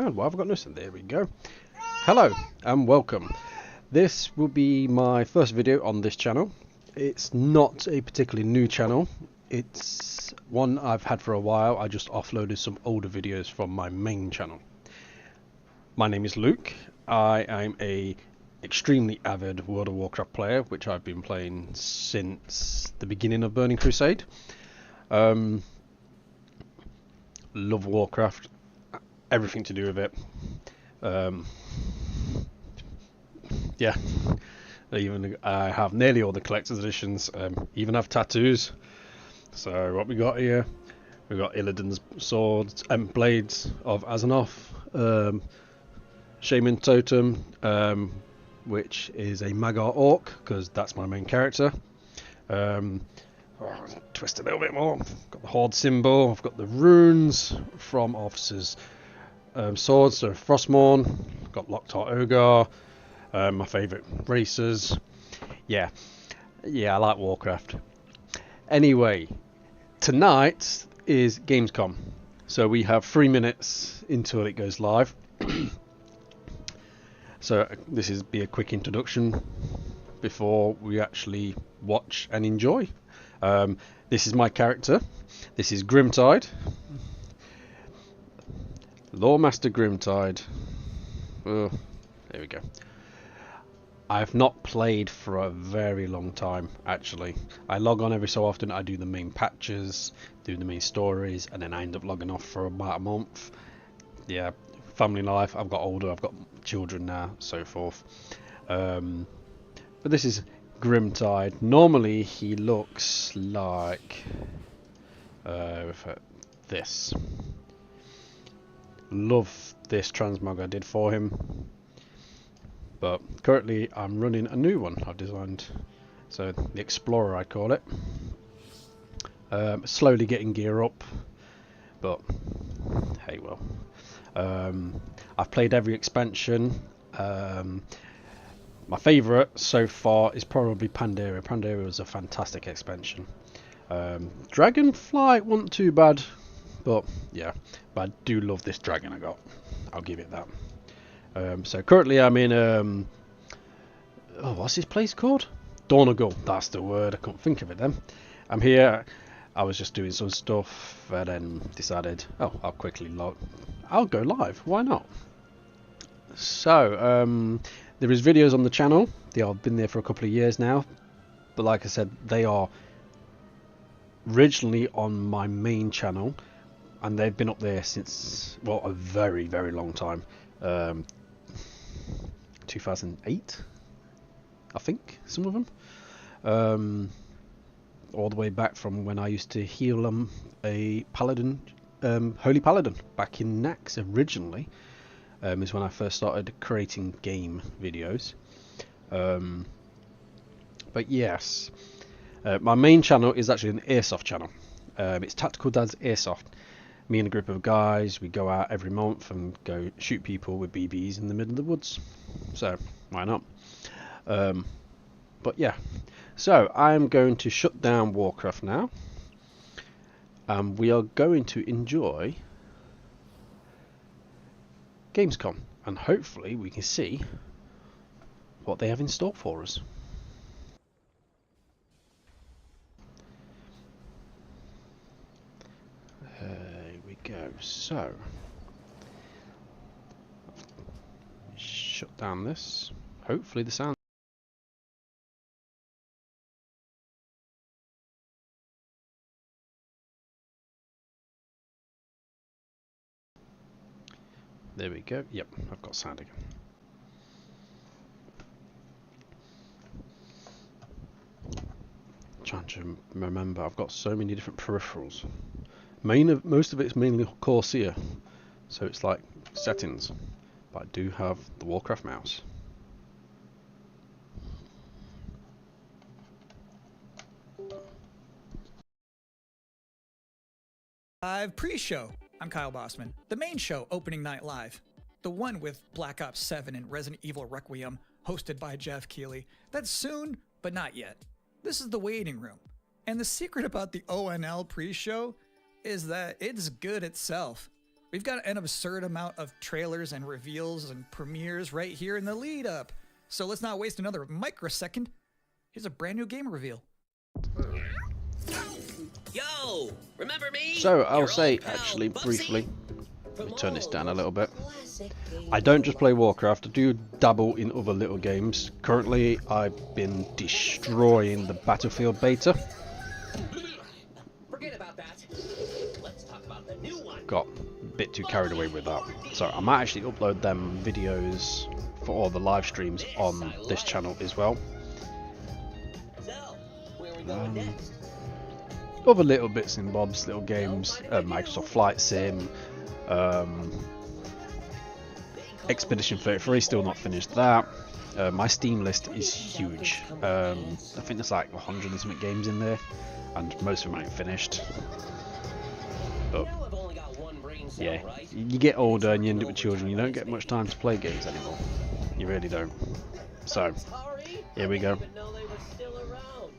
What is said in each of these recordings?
sound. Why have I got no sound? There we go. Hello and welcome. This will be my first video on this channel. It's not a particularly new channel. It's one I've had for a while. I just offloaded some older videos from my main channel. My name is Luke. I am a extremely avid World of Warcraft player, which I've been playing since the beginning of Burning Crusade. Love Warcraft, everything to do with it. Yeah, I have nearly all the collector's editions. Even have tattoos. So what we got here? We got Illidan's swords and blades of Azzinoth, Shaman Totem, which is a Magar Orc, because that's my main character. Twist a little bit more. I've got the Horde symbol. I've got the runes from Officer's swords, so Frostmourne. I've got Locktar Ogar. My favourite races. Yeah, I like Warcraft. Anyway, tonight is Gamescom, so we have 3 minutes until it goes live. So this is be a quick introduction before we actually watch and enjoy. This is my character. This is Grimtide, Loremaster Grimtide. Oh, there we go. I've not played for a very long time, actually. I log on every so often. I do the main patches, do the main stories, and then I end up logging off for about a month. Yeah, family life. I've got older. I've got children now, so forth. But this is Grimtide. Normally he looks like this. Love this transmog I did for him, but currently I'm running a new one I've designed, so the Explorer I call it. Slowly getting gear up, but hey, well, I've played every expansion. My favourite so far is probably Pandaria. Pandaria was a fantastic expansion. Dragonflight wasn't too bad, but yeah, but I do love this dragon I got. I'll give it that. So currently I'm in what's this place called? Dornagal. That's the word. I couldn't think of it then. I'm here. I was just doing some stuff and then decided, oh, I'll quickly I'll go live. Why not? So there is videos on the channel. They have been there for a couple of years now, but like I said, they are originally on my main channel, and they've been up there since, well, a very, very long time. 2008, I think, some of them. All the way back from when I used to heal a paladin, holy paladin, back in Nax originally. Is when I first started creating game videos. But yes, my main channel is actually an airsoft channel. It's Tactical Dad's Airsoft. Me and a group of guys, we go out every month and go shoot people with BBs in the middle of the woods. So why not? But yeah, so I'm going to shut down Warcraft now, and we are going to enjoy Gamescom, and hopefully we can see what they have in store for us. Here we go. So shut down this. Hopefully the sound. There we go. Yep, I've got sound again. Trying to remember, I've got so many different peripherals. Most of it's mainly Corsair, so it's like settings. But I do have the Warcraft mouse. Live pre-show. I'm Kyle Bossman. The main show, Opening Night Live. The one with Black Ops 7 and Resident Evil Requiem, hosted by Jeff Keighley. That's soon, but not yet. This is the waiting room. And the secret about the ONL pre-show is that it's good itself. We've got an absurd amount of trailers and reveals and premieres right here in the lead up. So let's not waste another microsecond. Here's a brand new game reveal. Yo, remember me? So I'll Your say old pal, actually Bubsy? briefly, let me turn this down a little bit. Classic I don't just play Warcraft, I do dabble in other little games. Currently I've been destroying the Battlefield beta. Forget about that. Let's talk about the new one. Got a bit too carried away with that. So I might actually upload them videos for all the live streams on this channel as well. So, where are we going next? Other little bits and bobs, little games, Microsoft Flight Sim, Expedition 33, still not finished that. My Steam list is huge. I think there's like 100 and something games in there, and most of them ain't finished. But Now I've only got one brain cell, yeah, right? you get older and you end up with children, you don't get much time to play games anymore. You really don't. So, Sorry, here we go. I didn't even know they were still around.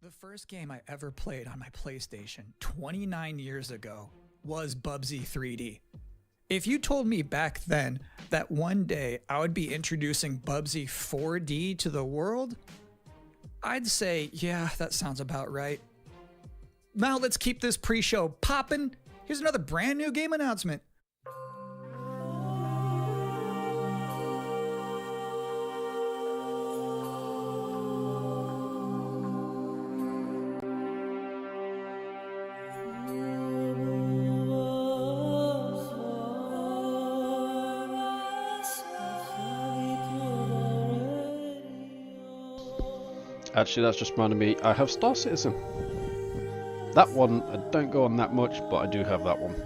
The first game I ever played on my PlayStation 29 years ago was Bubsy 3D. If you told me back then that one day I would be introducing Bubsy 4D to the world, I'd say, yeah, that sounds about right. Now let's keep this pre-show poppin'. Here's another brand new game announcement. Actually, that's just reminded me, I have Star Citizen. That one, I don't go on that much, but I do have that one.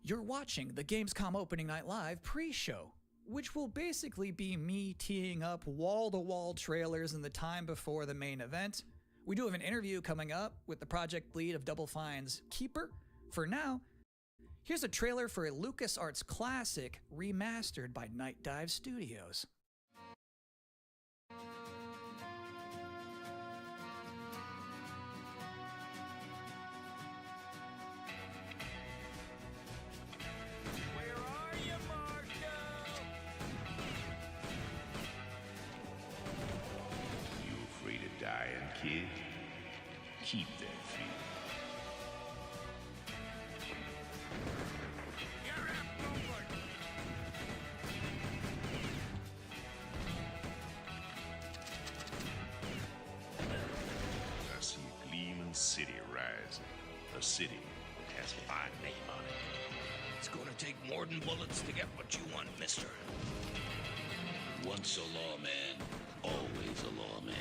You're watching the Gamescom Opening Night Live pre-show, which will basically be me teeing up wall-to-wall trailers in the time before the main event. We do have an interview coming up with the project lead of Double Fine's Keeper. For now, here's a trailer for a LucasArts classic remastered by Night Dive Studios. Dying kid, keep that feeling. I see a gleaming city rising, a city that has a fine name on it. It's gonna take more than bullets to get what you want, mister. Once a lawman, always a lawman.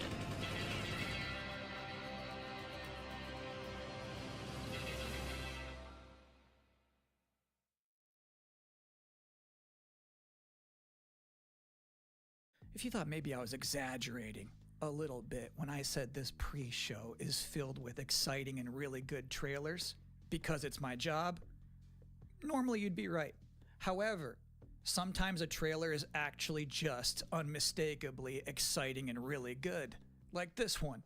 If you thought maybe I was exaggerating a little bit when I said this pre-show is filled with exciting and really good trailers because it's my job, normally you'd be right. However, sometimes a trailer is actually just unmistakably exciting and really good, like this one.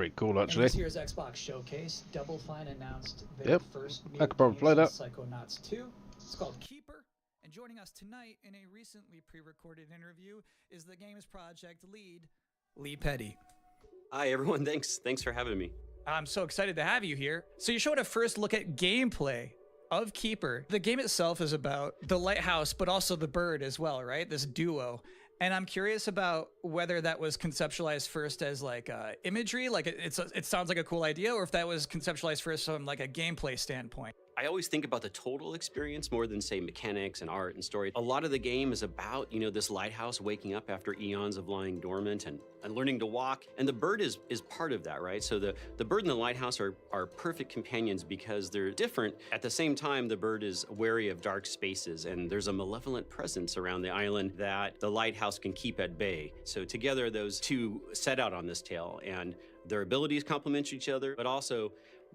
pretty cool, In actually. this year's Xbox Showcase, Double Fine announced their Yep, first new I could probably game play that. since Psychonauts 2. It's called Keeper. And joining us tonight in a recently pre-recorded interview is the game's project lead, Lee Petty. Hi, everyone. Thanks for having me. I'm so excited to have you here. So you showed a first look at gameplay of Keeper. The game itself is about the lighthouse, but also the bird as well, right? This duo. And I'm curious about whether that was conceptualized first as like imagery, like it sounds like a cool idea, or if that was conceptualized first from like a gameplay standpoint. I always think about the total experience more than, say, mechanics and art and story. A lot of the game is about, this lighthouse waking up after eons of lying dormant and learning to walk. And the bird is part of that, right? So the bird and the lighthouse are perfect companions because they're different. At the same time, the bird is wary of dark spaces, and there's a malevolent presence around the island that the lighthouse can keep at bay. So together, those two set out on this tale, and their abilities complement each other, but also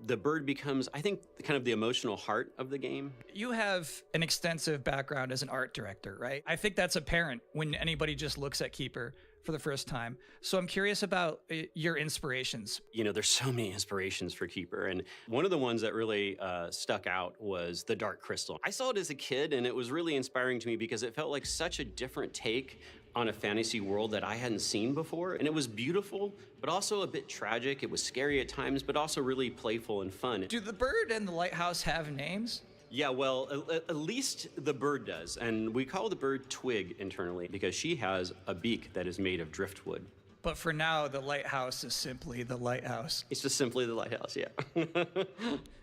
the bird becomes, I think, kind of the emotional heart of the game. You have an extensive background as an art director, right? I think that's apparent when anybody just looks at Keeper for the first time. So I'm curious about your inspirations. There's so many inspirations for Keeper, and one of the ones that really stuck out was the Dark Crystal. I saw it as a kid, and it was really inspiring to me because it felt like such a different take on a fantasy world that I hadn't seen before. And it was beautiful, but also a bit tragic. It was scary at times, but also really playful and fun. Do the bird and the lighthouse have names? Yeah, well, at least the bird does. And we call the bird Twig internally because she has a beak that is made of driftwood. But for now, the lighthouse is simply the lighthouse. It's just simply the lighthouse, yeah.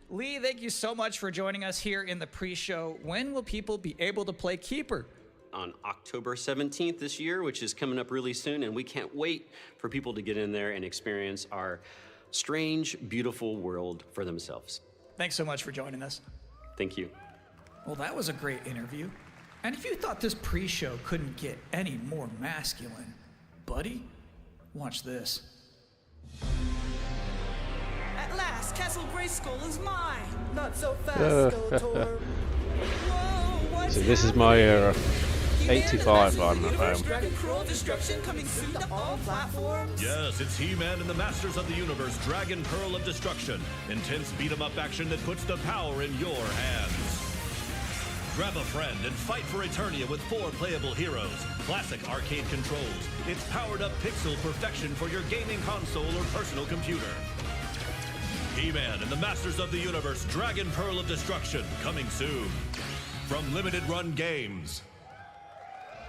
Lee, thank you so much for joining us here in the pre-show. When will people be able to play Keeper? On October 17th this year, which is coming up really soon, and we can't wait for people to get in there and experience our strange, beautiful world for themselves. Thanks so much for joining us. Thank you. Well, that was a great interview. And if you thought this pre-show couldn't get any more masculine, buddy, watch this. At last, Castle Grayskull is mine. Not so fast, Skeletor. Whoa, what's So this is my era. happening? 85 I'm at Universe home. Dragon Pearl Destruction coming soon to all platforms. Yes, it's He-Man and the Masters of the Universe, Dragon Pearl of Destruction. Intense beat-em-up action that puts the power in your hands. Grab a friend and fight for Eternia with 4 playable heroes. Classic arcade controls. It's powered-up pixel perfection for your gaming console or personal computer. He-Man and the Masters of the Universe, Dragon Pearl of Destruction, coming soon. From Limited Run Games.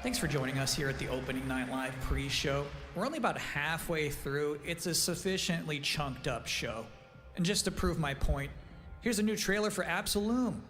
Thanks for joining us here at the Opening Night Live pre-show. We're only about halfway through. It's a sufficiently chunked up show. And just to prove my point, here's a new trailer for Absolum.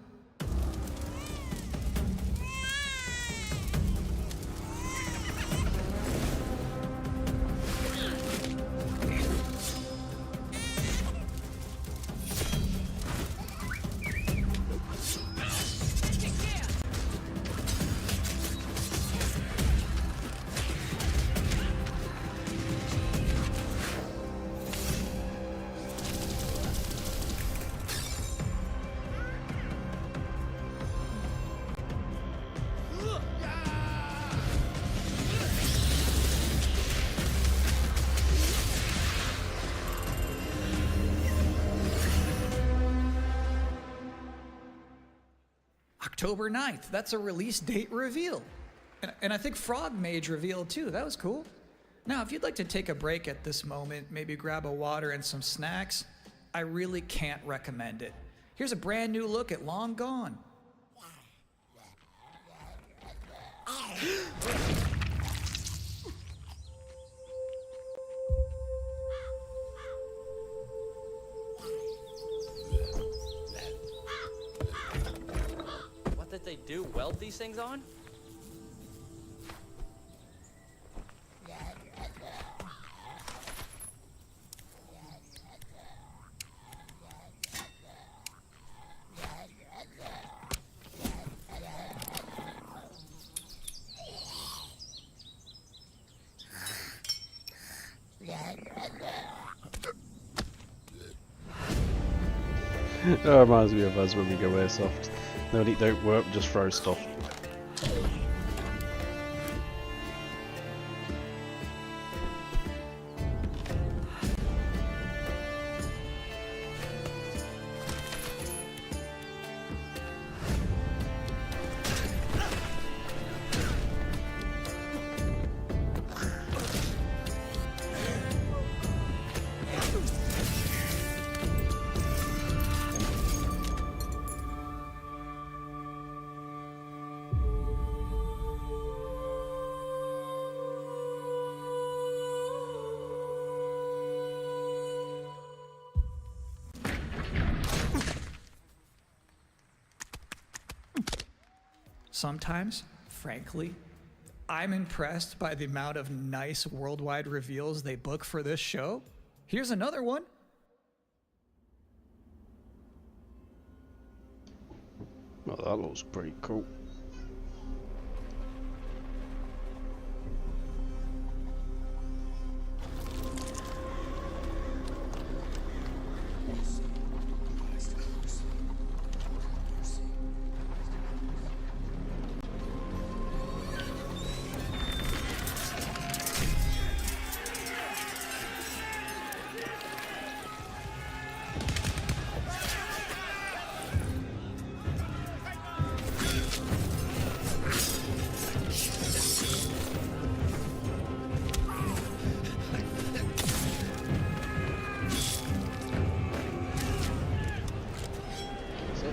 October 9th. That's a release date reveal. And I think Frog Mage revealed too. That was cool. Now, if you'd like to take a break at this moment, maybe grab a water and some snacks, I really can't recommend it. Here's a brand new look at Long Gone. What did they do? Weld these things on? That reminds me of us when we go airsoft. No, it don't work, just throw stuff. Sometimes, frankly, I'm impressed by the amount of nice worldwide reveals they book for this show. Here's another one. Well, that looks pretty cool.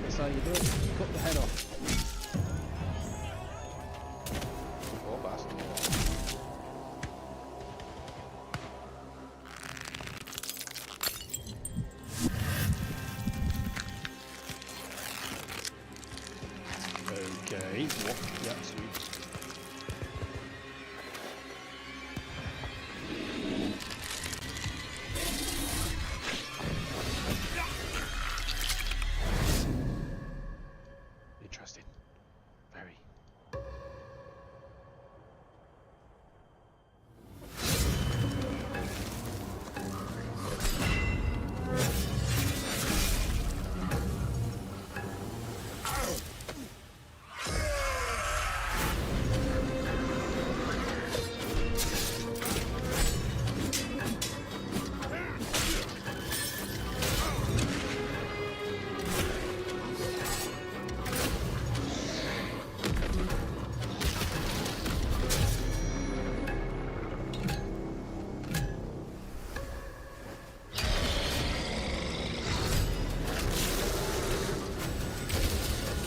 That's how you do it. Cut the head off. Oh, bastard. Okay, what? Yeah, sweet. Interesting. Very.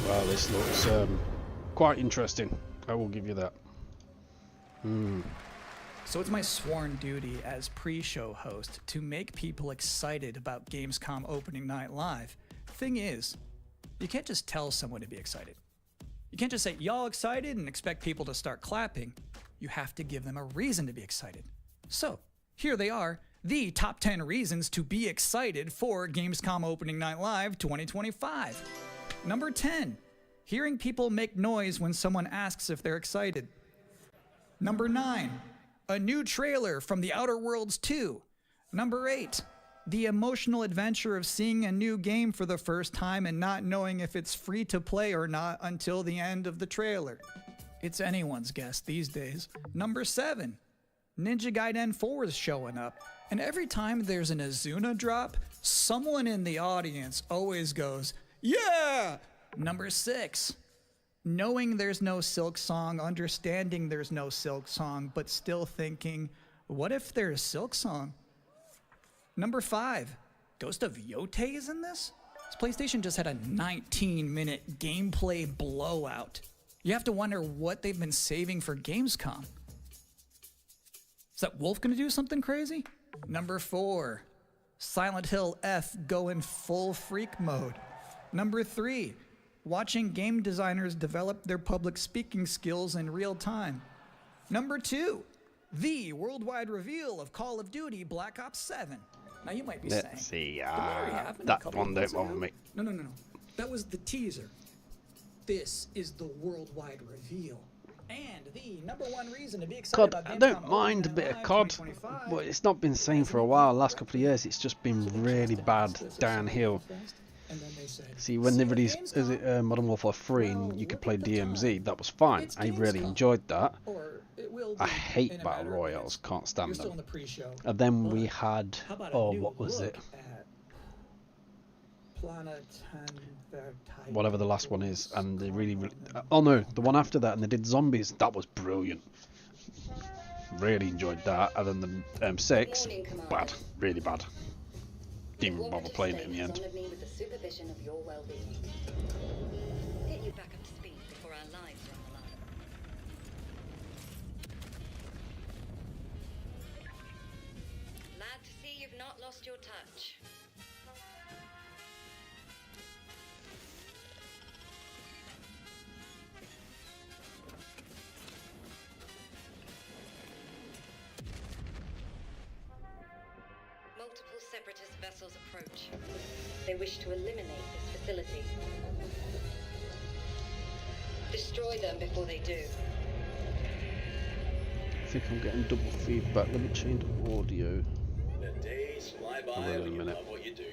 Wow, this looks quite interesting. I will give you that. So it's my sworn duty as pre-show host to make people excited about Gamescom opening night live. Thing is, you can't just tell someone to be excited. You can't just say, y'all excited, and expect people to start clapping. You have to give them a reason to be excited. So, here they are, the top 10 reasons to be excited for Gamescom opening night live 2025. Number 10, hearing people make noise when someone asks if they're excited. Number 9, a new trailer from The Outer Worlds 2. Number 8, the emotional adventure of seeing a new game for the first time and not knowing if it's free to play or not until the end of the trailer. It's anyone's guess these days. Number 7, Ninja Gaiden 4 is showing up. And every time there's an Azuna drop, someone in the audience always goes, yeah! Number 6, knowing there's no Silk Song, understanding there's no Silk Song, but still thinking, what if there's Silk Song? Number 5, Ghost of Yote is in this? This PlayStation just had a 19-minute gameplay blowout. You have to wonder what they've been saving for Gamescom. Is that Wolf gonna do something crazy? Number 4, Silent Hill F going full freak mode. Number 3, watching game designers develop their public speaking skills in real time. Number 2, the worldwide reveal of Call of Duty Black Ops 7. Now you might be saying, Let's see. "Didn't we already have it a That couple one of don't months bother ago?" me. No. That was the teaser. This is the worldwide reveal. And the number one reason to be excited COD, about I Gamescom don't mind a opening bit night of COD, 2025 but it's not been the same for a while. Last couple of years, it's just been really bad downhill. And then they said, See, when they released Modern Warfare 3 and you could play DMZ, that was fine. It's I really Gamescom. enjoyed that. or it will I be hate in a battle matter of royales, minutes. can't You're stand still in them. the pre-show. And then but we had, how about a oh, new what was look it? at Planetanvertide? Whatever the last one is, and they really, oh no, the one after that, and they did zombies. That was brilliant. Really enjoyed that. And then the M6, bad, really bad. Didn't even bother playing it in the end. Honoured me with the supervision of your well-being. Get you back up to speed before our lives are on the line. Glad to see you've not lost your touch. Separatist vessels approach. They wish to eliminate this facility. Destroy them before they do. I think I'm getting double feedback. Let me change the audio. The days fly by Wait a when you minute. love what you do.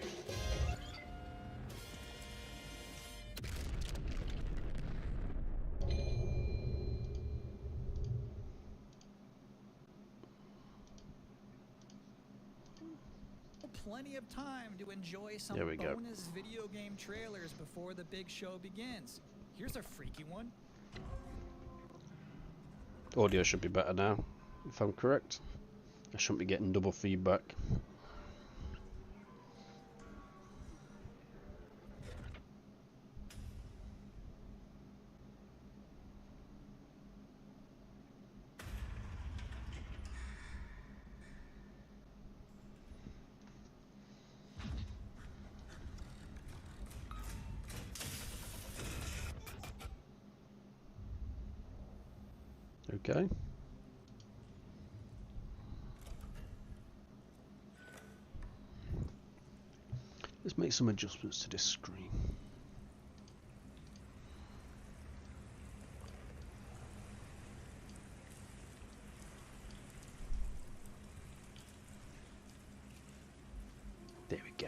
Plenty of time to enjoy some There we go. bonus video game trailers before the big show begins. Here's a freaky one. Audio should be better now, if I'm correct. I shouldn't be getting double feedback. Okay. Let's make some adjustments to this screen. There we go.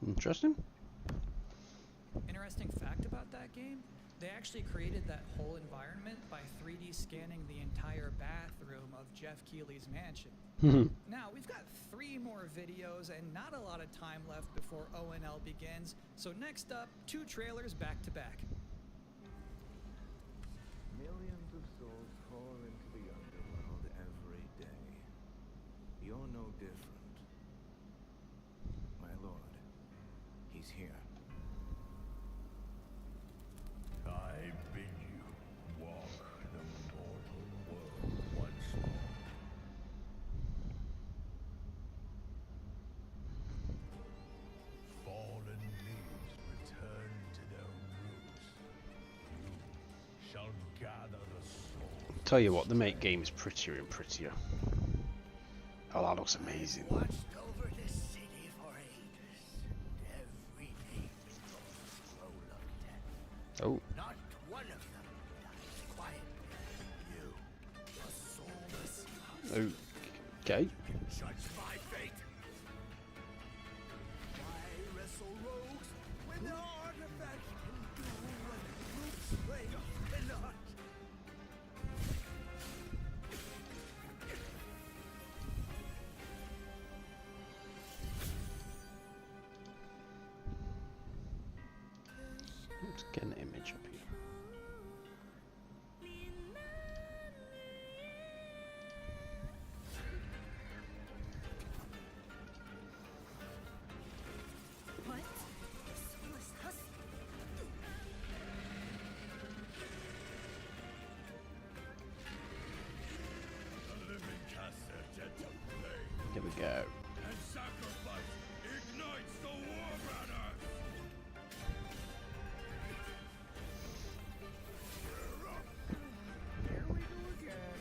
Interesting. Interesting fact about that game, they actually created that whole environment by 3D scanning the entire bathroom of Jeff Keighley's mansion. Now, we've got 3 more videos and not a lot of time left before ONL begins, so next up, 2 trailers back to back. Millions of souls pour into the underworld every day. You're no different. My lord, he's here. I bid you walk the mortal world once more. Fallen leaves return to their roots. You shall gather the souls. Tell you what, the make game is prettier and prettier. Oh, that looks amazing. Watched over this city for ages, and every day grow looked at. Oh, Not one of them dies quietly. You, the soulless, okay. judge my fate. Why wrestle rogues when the artifact can do what brute slaves cannot? Let's get an image up here. What? The soulless husk? The living cast their dead to play, There we go. and sacrifice ignites the war banners. Here we go again.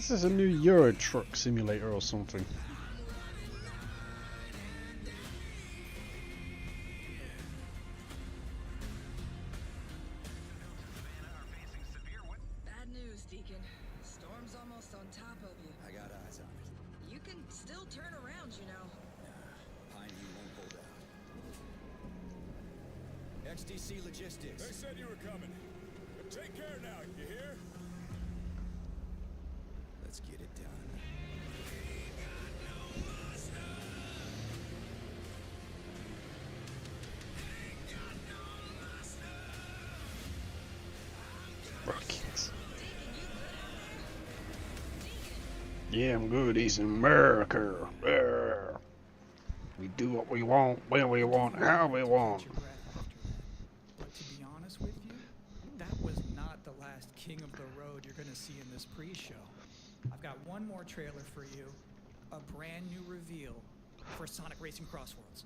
This is a new Euro Truck Simulator or something. Bad news, Deacon. Storm's almost on top of you. I got eyes on it. You can still turn around, you know. Pineview won't hold out. XTC Logistics. They said you were coming. But take care now, you hear? Let's get it done. Rockets. Yeah, I'm good. He's in America. Yeah. We do what we want, when we want, how we want. But to be honest with you, that was not the last king of the road you're going to see in this pre-show. I've got one more trailer for you, a brand new reveal for Sonic Racing Crossworlds.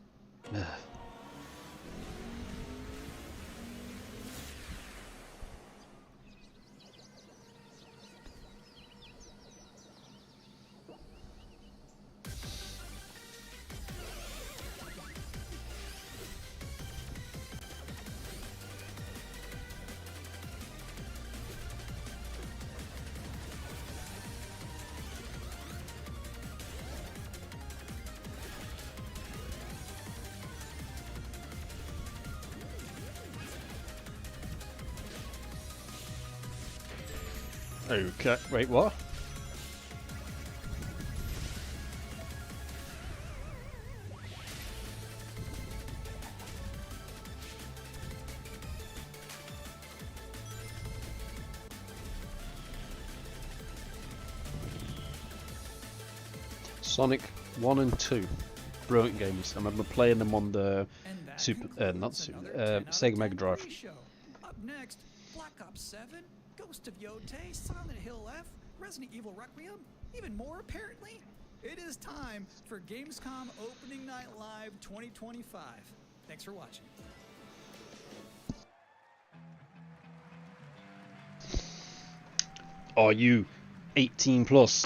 Okay, wait, what? Sonic 1 and 2. Brilliant games. I remember playing them on the Sega Mega Drive. Up next, Black Ops 7, Ghost of Yotei, Silent Hill F, Resident Evil Requiem, even more apparently. It is time for Gamescom Opening Night Live 2025. Thanks for watching. Are you 18 plus?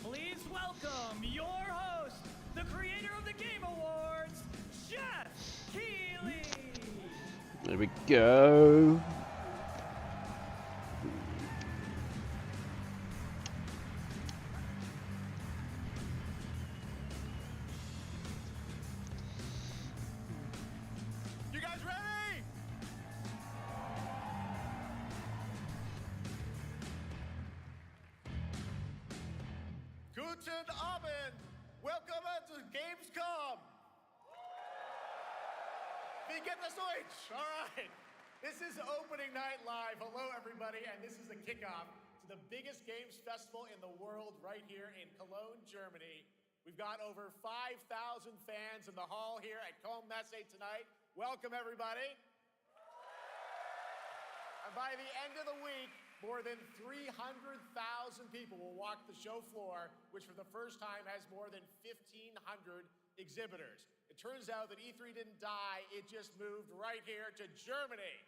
Please welcome your host, the creator of the Game Awards, Jeff Keighley. There we go. You guys ready? Guten Abend. Welcome to Gamescom. Wie geht das Deutsch? All right. This is Opening Night Live. Hello, everybody, and this is the kickoff to the biggest games festival in the world right here in Cologne, Germany. We've got over 5,000 fans in the hall here at Cologne Messe tonight. Welcome, everybody. And by the end of the week, more than 300,000 people will walk the show floor, which for the first time has more than 1,500 exhibitors. It turns out that E3 didn't die, it just moved right here to Germany.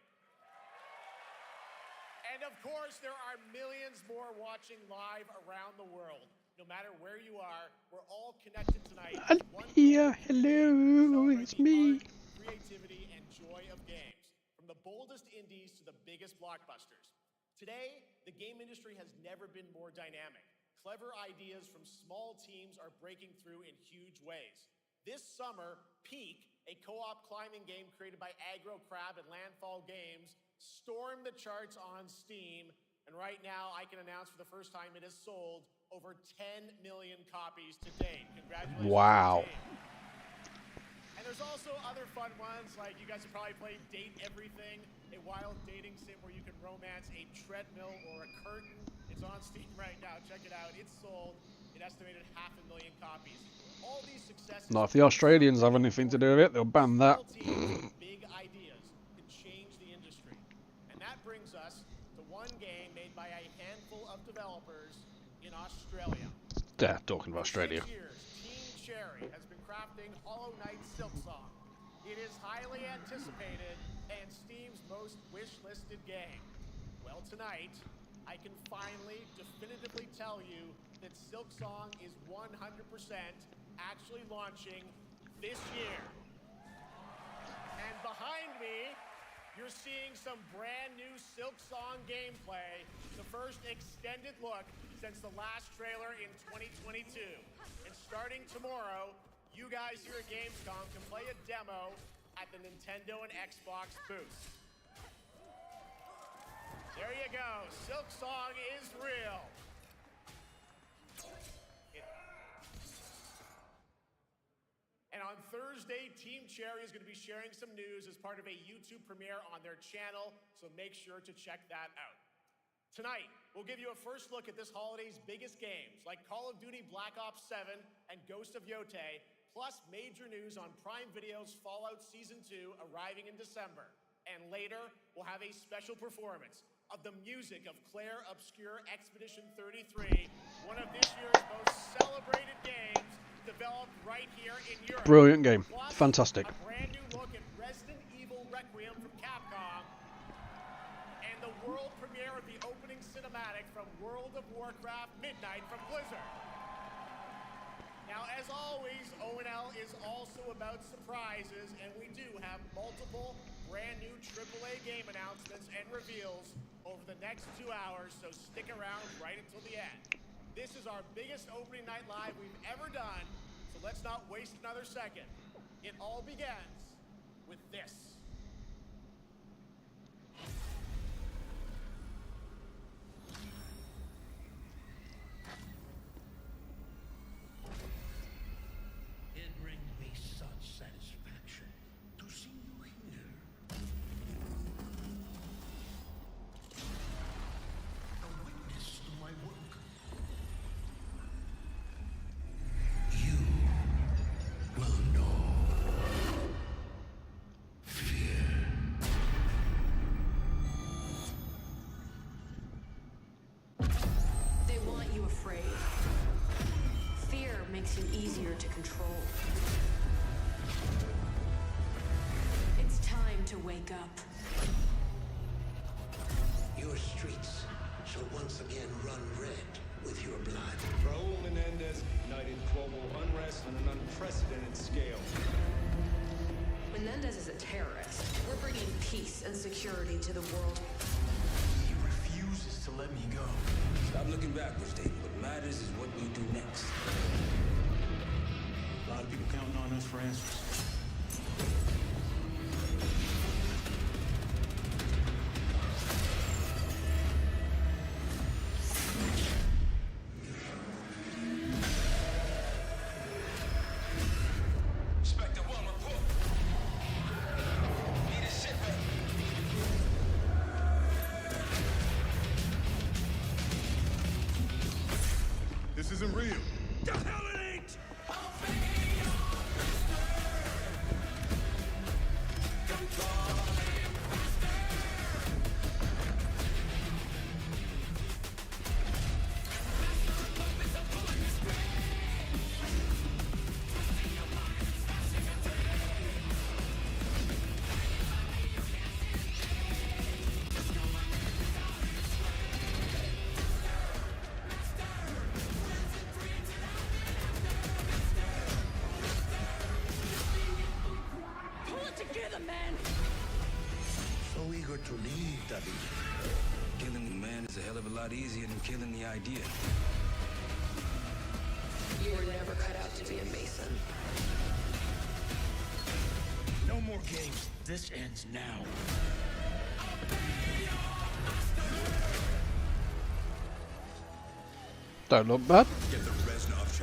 And of course, there are millions more watching live around the world. No matter where you are, we're all connected tonight. I'm here. Hello, it's me. Creativity and joy of games, from the boldest indies to the biggest blockbusters. Today, the game industry has never been more dynamic. Clever ideas from small teams are breaking through in huge ways. This summer, Peak, a co-op climbing game created by Aggro Crab and Landfall Games, stormed the charts on Steam, and right now I can announce for the first time it has sold over 10 million copies to date. Congratulations. Wow. To the team. And there's also other fun ones, like you guys have probably played Date Everything, a wild dating sim where you can romance a treadmill or a curtain. It's on Steam right now. Check it out. It's sold an estimated 500,000 copies. All these successes. Now, if the Australians have anything to do with it, they'll ban that. Big ideas can change the industry. And that brings us to one game made by a handful of developers in Australia. Yeah, talking about Australia. For 6 years, Team Cherry has been crafting Hollow Knight Silksong. It is highly anticipated and Steam's most wish-listed game. Well, Well, tonight, I can finally definitively tell you that Silksong is 100% actually launching this year. And behind me, you're seeing some brand new Silksong gameplay, the first extended look since the last trailer in 2022. And starting tomorrow, you guys here at Gamescom can play a demo at the Nintendo and Xbox booths. There you go, Silksong is real. And on Thursday, Team Cherry is going to be sharing some news as part of a YouTube premiere on their channel, so make sure to check that out. Tonight, we'll give you a first look at this holiday's biggest games, like Call of Duty Black Ops 7 and Ghost of Yotei, plus major news on Prime Video's Fallout Season 2 arriving in December. And later, we'll have a special performance of the music of Claire Obscure Expedition 33, one of this year's most celebrated games, developed right here in Europe. Brilliant game. Plus, Fantastic. a brand new look at Resident Evil Requiem from Capcom, and the world premiere of the opening cinematic from World of Warcraft Midnight from Blizzard. Now, as always, ONL is also about surprises, and we do have multiple brand new AAA game announcements and reveals over the next 2 hours, so stick around right until the end. This is our biggest opening night live we've ever done, so let's not waste another second. It all begins with this. It brings me such satisfaction to see you here. A witness to my work. You will know fear. They want you afraid. Fear makes you easier to control. It's time to wake up. Your streets shall once again run red with your blood. Raul Menendez ignited global unrest on an unprecedented scale. Menendez is a terrorist. We're bringing peace and security to the world. He refuses to let me go. Stop looking backwards, Dave. What matters is what we do next. A lot of people counting on us for answers. Inspector 1, report. Need a shipment. This isn't real. The hell it ain't! Pull it together, man! So eager to leave, David. Killing the man is a hell of a lot easier than killing the idea. You were never cut out to be a Mason. No more games. This ends now. Don't look bad.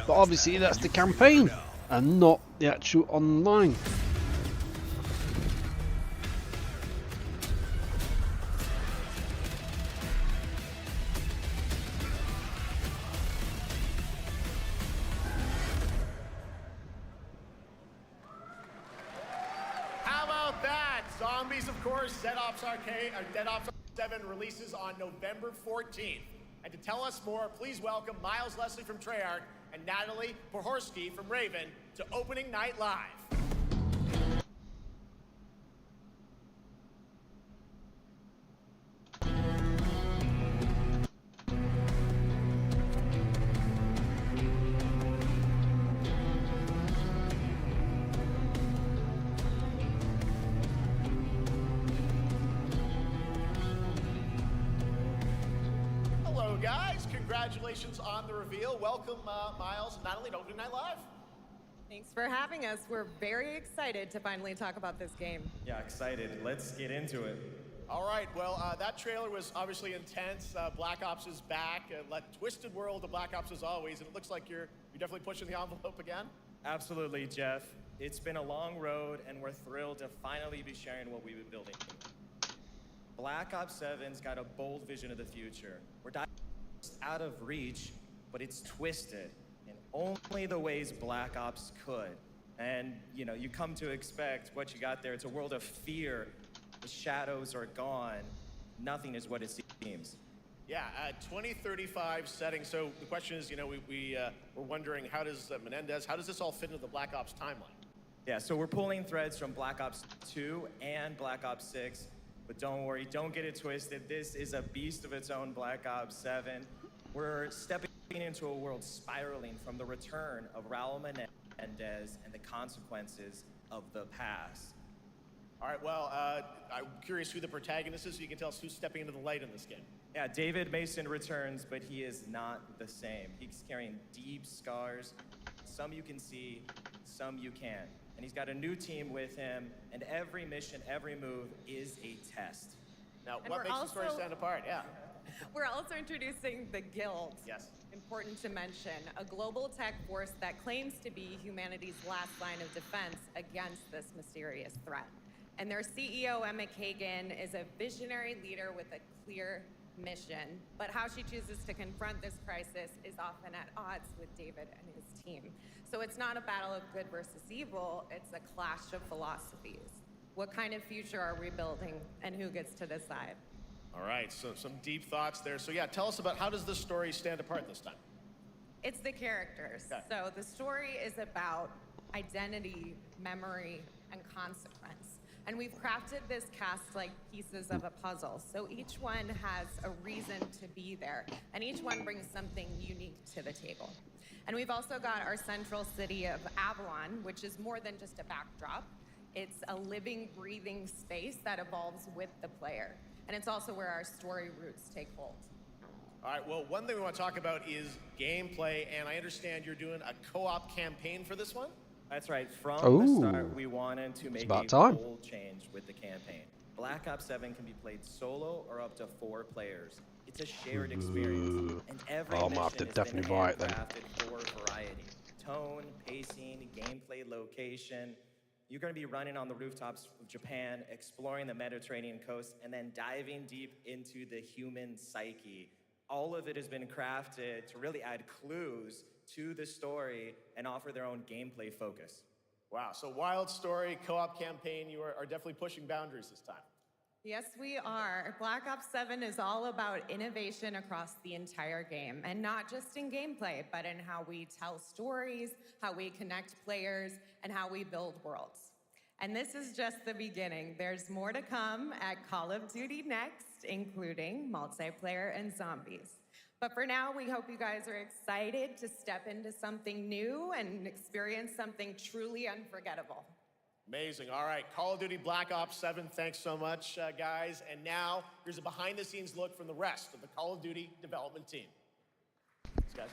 But obviously that's the campaign and not the actual online. How about that? Zombies, of course, Dead Ops 7 releases on November 14th. And to tell us more, please welcome Miles Leslie from Treyarch and Natalie Pohorski from Raven to Opening Night Live. congratulations on the reveal. Welcome, Miles and Natalie to Opening Night Live. Thanks for having us. We're very excited to finally talk about this game. Yeah, excited. Let's get into it. All right, well, that trailer was obviously intense. Black Ops is back. Twisted world of Black Ops as always, and it looks like you're definitely pushing the envelope again. Absolutely, Jeff. It's been a long road, and we're thrilled to finally be sharing what we've been building. Black Ops 7's got a bold vision of the future. We're not out of reach, but it's twisted in only the ways Black Ops could. And, you know, you come to expect what you got there. It's a world of fear. The shadows are gone. Nothing is what it seems. Yeah, 2035 setting. So the question is, you know, we're wondering, how does Menendez, how does this all fit into the Black Ops timeline? Yeah, so we're pulling threads from Black Ops 2 and Black Ops 6. But don't worry, don't get it twisted. This is a beast of its own, Black Ops 7. We're stepping into a world spiraling from the return of Raul Menendez and the consequences of the past. All right, well, I'm curious who the protagonist is, so you can tell us who's stepping into the light in this game. Yeah, David Mason returns, but he is not the same. He's carrying deep scars. Some you can see, some you can't. And he's got a new team with him, and every mission, every move is a test. Now, what makes the story stand apart? Yeah. We're also introducing the Guild. Yes. Important to mention, a global tech force that claims to be humanity's last line of defense against this mysterious threat. And their CEO, Emma Kagan, is a visionary leader with a clear mission. But how she chooses to confront this crisis is often at odds with David and his team. So it's not a battle of good versus evil, it's a clash of philosophies. What kind of future are we building, and who gets to decide? All right, so some deep thoughts there. So yeah, tell us about, how does this story stand apart this time? It's the characters. Okay. So the story is about identity, memory, and consequence. And we've crafted this cast like pieces of a puzzle. So each one has a reason to be there, and each one brings something unique to the table. And we've also got our central city of Avalon, which is more than just a backdrop. It's a living, breathing space that evolves with the player. And it's also where our story roots take hold. All right, well, one thing we want to talk about is gameplay, and I understand you're doing a co-op campaign for this one? That's right. From the start, we wanted to make a bold change with the campaign. Black Ops 7 can be played solo or up to 4 players. It's a shared experience, and every mission has been handcrafted for variety. Tone, pacing, gameplay location. You're going to be running on the rooftops of Japan, exploring the Mediterranean coast, and then diving deep into the human psyche. All of it has been crafted to really add clues to the story and offer their own gameplay focus. Wow, so wild story, co-op campaign, you are definitely pushing boundaries this time. Yes, we are. Black Ops 7 is all about innovation across the entire game, and not just in gameplay, but in how we tell stories, how we connect players, and how we build worlds. And this is just the beginning. There's more to come at Call of Duty Next, including multiplayer and zombies. But for now, we hope you guys are excited to step into something new and experience something truly unforgettable. Amazing. All right, Call of Duty Black Ops 7, thanks so much, guys. And now, here's a behind-the-scenes look from the rest of the Call of Duty development team. Thanks, guys.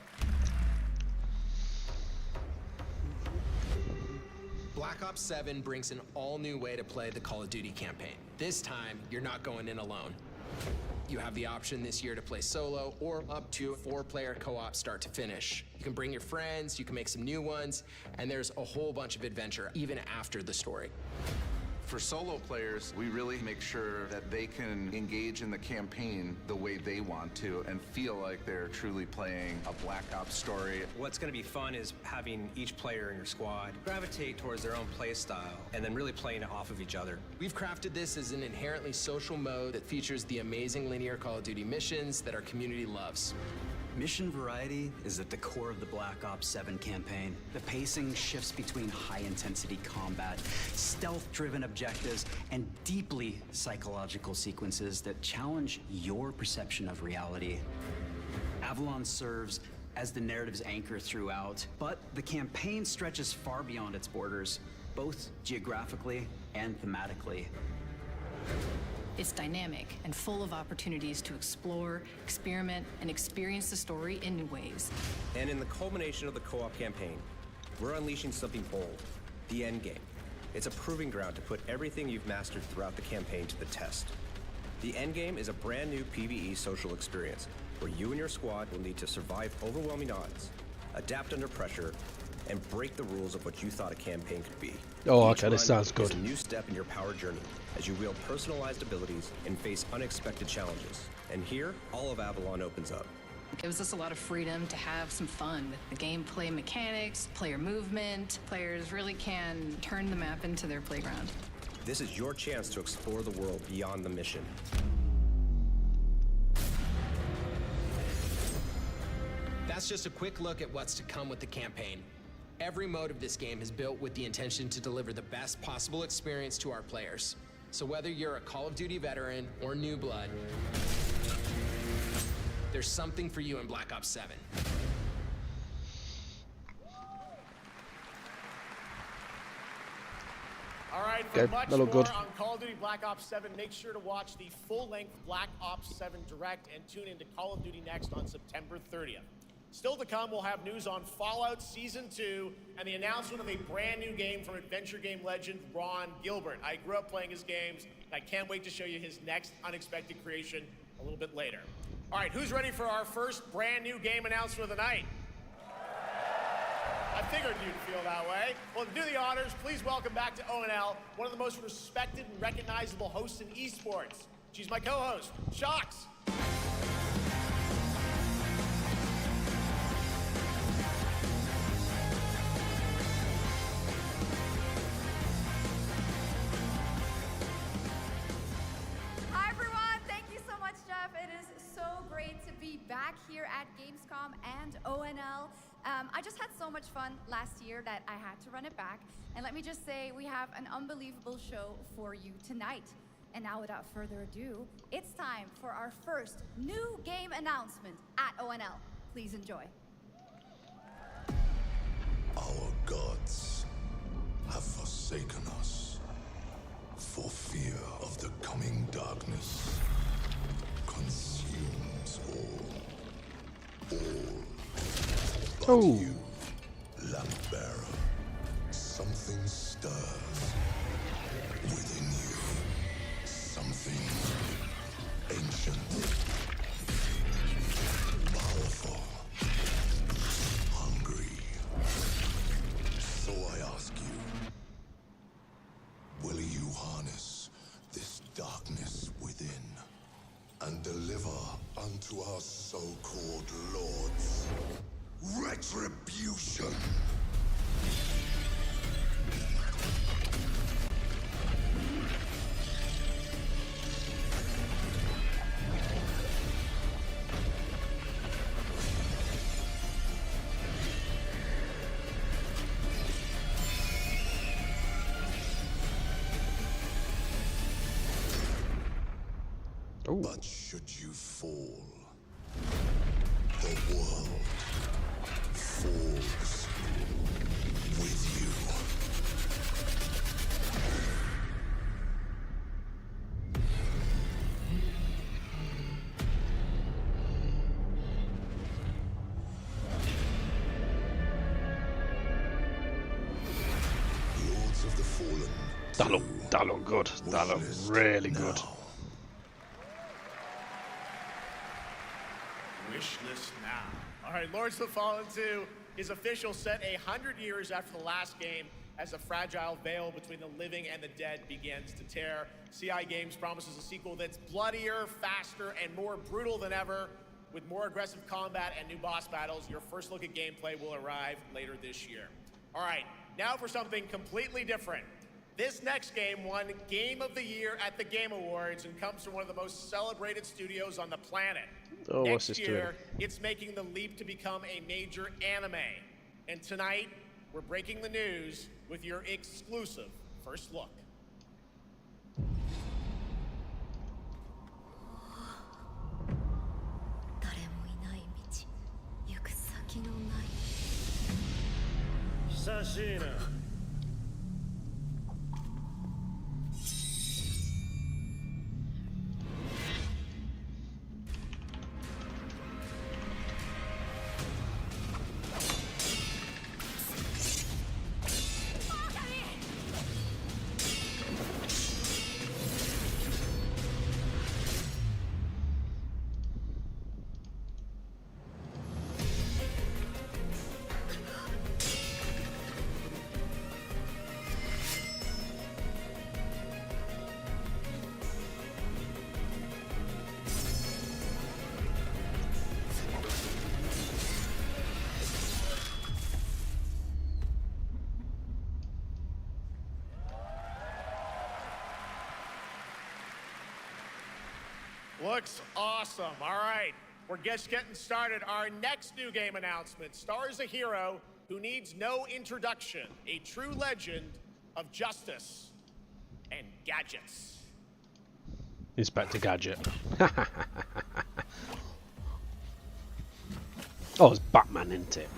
Black Ops 7 brings an all-new way to play the Call of Duty campaign. This time, you're not going in alone. You have the option this year to play solo or up to 4-player co-op start to finish. You can bring your friends, you can make some new ones, and there's a whole bunch of adventure even after the story. For solo players, we really make sure that they can engage in the campaign the way they want to and feel like they're truly playing a Black Ops story. What's going to be fun is having each player in your squad gravitate towards their own play style and then really playing off of each other. We've crafted this as an inherently social mode that features the amazing linear Call of Duty missions that our community loves. Mission variety is at the core of the Black Ops 7 campaign. The pacing shifts between high-intensity combat, stealth-driven objectives, and deeply psychological sequences that challenge your perception of reality. Avalon serves as the narrative's anchor throughout, but the campaign stretches far beyond its borders, both geographically and thematically. It's dynamic and full of opportunities to explore, experiment, and experience the story in new ways. And in the culmination of the co-op campaign, we're unleashing something bold, the endgame. It's a proving ground to put everything you've mastered throughout the campaign to the test. The endgame is a brand new PvE social experience where you and your squad will need to survive overwhelming odds, adapt under pressure, and break the rules of what you thought a campaign could be. Oh, Each okay, this run sounds good. is a new step in your power journey as you wield personalized abilities and face unexpected challenges. And here, all of Avalon opens up. It gives us a lot of freedom to have some fun with the gameplay mechanics, player movement. Players really can turn the map into their playground. This is your chance to explore the world beyond the mission. That's just a quick look at what's to come with the campaign. Every mode of this game is built with the intention to deliver the best possible experience to our players. So whether you're a Call of Duty veteran or new blood, there's something for you in Black Ops 7. All right, for much more on Call of Duty Black Ops 7, make sure to watch the full-length Black Ops 7 Direct and tune into Call of Duty Next on September 30th. Still to come, we'll have news on Fallout Season 2 and the announcement of a brand new game from adventure game legend Ron Gilbert. I grew up playing his games, and I can't wait to show you his next unexpected creation a little bit later. All right, who's ready for our first brand new game announcement of the night? I figured you'd feel that way. Well, to do the honors, please welcome back to ONL, one of the most respected and recognizable hosts in esports. She's my co-host, Shocks. Hi everyone, thank you so much, Jeff. It is so great to be back here at Gamescom and ONL. I just had so much fun last year that I had to run it back. And let me just say, we have an unbelievable show for you tonight. And now without further ado, it's time for our first new game announcement at ONL. Please enjoy. Our gods have forsaken us for fear of the coming darkness consumes all. But you, lamp bearer, something stirs within you. Something ancient, powerful, hungry. So I ask you, will you harness this darkness within and deliver unto our so-called lords retribution? But should you fall, the world falls with you. Lords of the Fallen. That look good. That look really good. Wish list now. All right, Lords of the Fallen 2 is official, set 100 years after the last game as a fragile veil between the living and the dead begins to tear. CI Games promises a sequel that's bloodier, faster, and more brutal than ever. With more aggressive combat and new boss battles, your first look at gameplay will arrive later this year. All right, now for something completely different. This next game won Game of the Year at the Game Awards and comes from one of the most celebrated studios on the planet. Oh, what's this Next year, doing? it's making the leap to become a major anime. And tonight, we're breaking the news with your exclusive first look. Sashina. Looks awesome. All right, we're just getting started. Our next new game announcement stars a hero who needs no introduction, a true legend of justice and gadgets. Inspector Gadget. Oh, it's Batman, isn't it?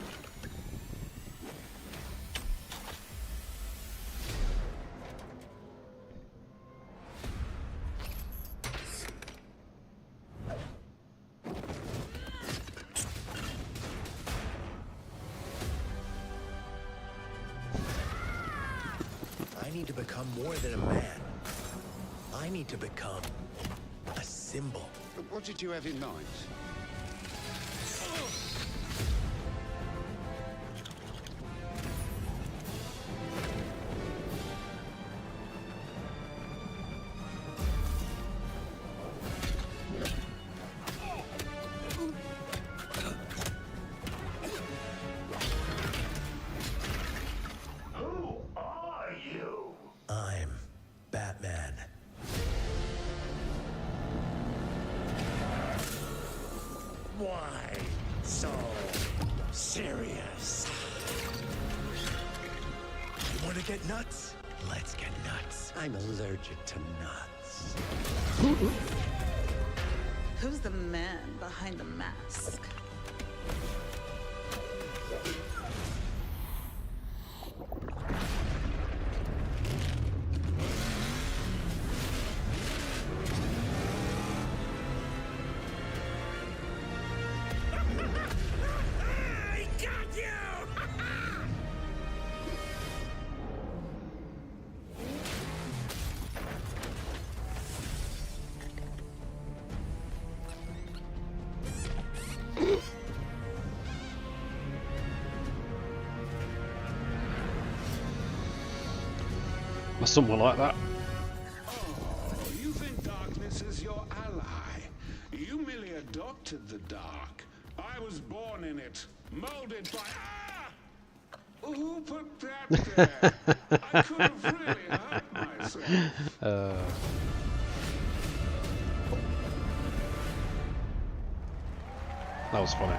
I need to become more than a man. I need to become a symbol. What did you have in mind? Who are you? I'm Batman. Why so serious? You want to get nuts? Let's get nuts. I'm allergic to nuts. Who's the man behind the mask? I got you! Or something like that. Oh, you think darkness is your ally. You merely adopted the dark. I was born in it, molded by... Ah! Who put that there? I could have really hurt myself. That was funny.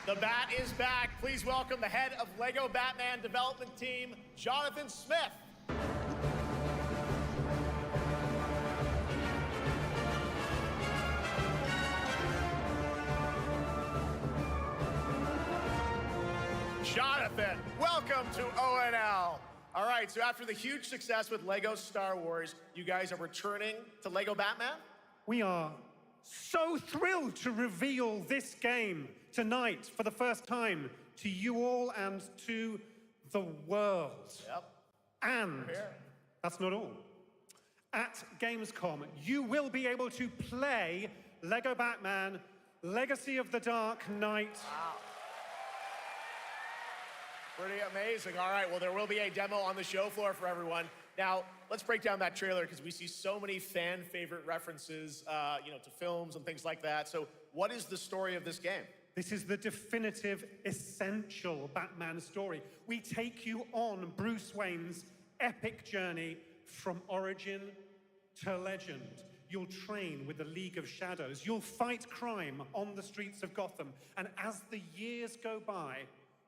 The Bat is back. Please welcome the head of LEGO Batman development team, Jonathan Smith. Jonathan, welcome to ONL. All right, so after the huge success with LEGO Star Wars, you guys are returning to LEGO Batman? We are so thrilled to reveal this game tonight for the first time to you all and to the world. Yep. And that's not all. At Gamescom, you will be able to play LEGO Batman Legacy of the Dark Knight. Wow. Pretty amazing. All right, well, there will be a demo on the show floor for everyone. Now, let's break down that trailer because we see so many fan favorite references, to films and things like that. So what is the story of this game? This is the definitive, essential Batman story. We take you on Bruce Wayne's epic journey from origin to legend. You'll train with the League of Shadows. You'll fight crime on the streets of Gotham. And as the years go by,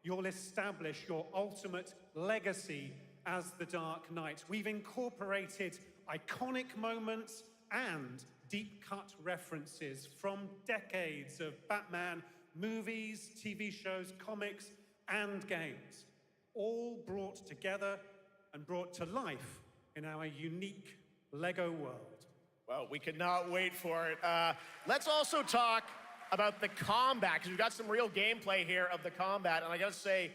you'll establish your ultimate legacy as the Dark Knight. We've incorporated iconic moments and deep-cut references from decades of Batman movies, TV shows, comics, and games, all brought together and brought to life in our unique LEGO world. Well, we cannot wait for it. Let's also talk about the combat, because we've got some real gameplay here of the combat, and I gotta say,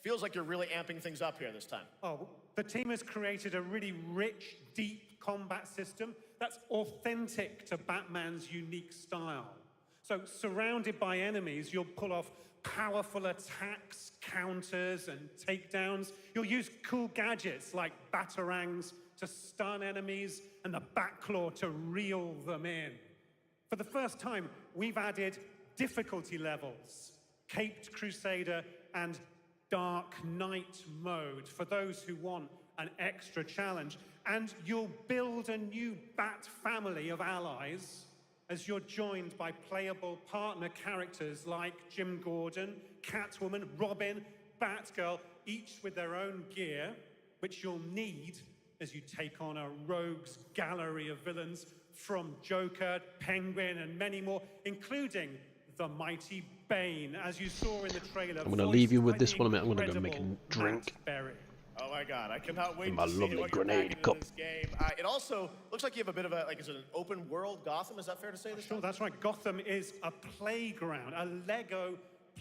feels like you're really amping things up here this time. Oh, the team has created a really rich, deep combat system that's authentic to Batman's unique style. So, surrounded by enemies, you'll pull off powerful attacks, counters, and takedowns. You'll use cool gadgets like batarangs to stun enemies and the Batclaw to reel them in. For the first time, we've added difficulty levels, Caped Crusader and Dark Knight mode for those who want an extra challenge, and you'll build a new Bat family of allies as you're joined by playable partner characters like Jim Gordon, Catwoman, Robin, Batgirl, each with their own gear, which you'll need as you take on a rogues gallery of villains from Joker, Penguin, and many more, including the mighty Bane, as you saw in the trailer. I'm going to leave you with this one a minute. I'm going to go make a drink. Oh my God, I cannot wait in my to see lovely what you're grenade packing cup. into this game. It also looks like you have a bit of a, is it an open world Gotham? Is that fair to say? Sure, that's right. Gotham is a playground, a Lego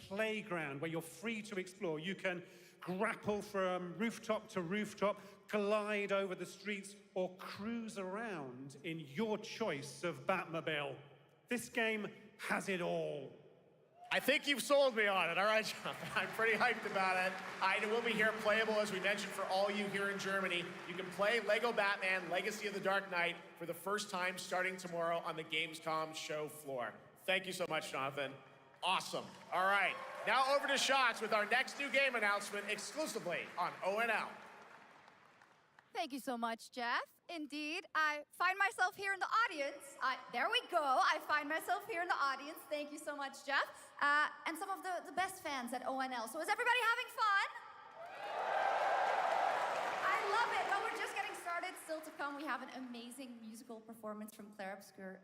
playground where you're free to explore. You can grapple from rooftop to rooftop, glide over the streets, or cruise around in your choice of Batmobile. This game has it all. I think you've sold me on it. All right, John. I'm pretty hyped about it. It will be here playable, as we mentioned, for all you here in Germany. You can play Lego Batman Legacy of the Dark Knight for the first time starting tomorrow on the Gamescom show floor. Thank you so much, Jonathan. Awesome. All right. Now over to Shots with our next new game announcement exclusively on ONL. Thank you so much, Jeff. Indeed, I find myself here in the audience. There we go. I find myself here in the audience. Thank you so much, Jeff. And some of the best fans at ONL. So is everybody having fun? I love it. Well, we're just getting started. Still to come, we have an amazing musical performance from Claire Obscure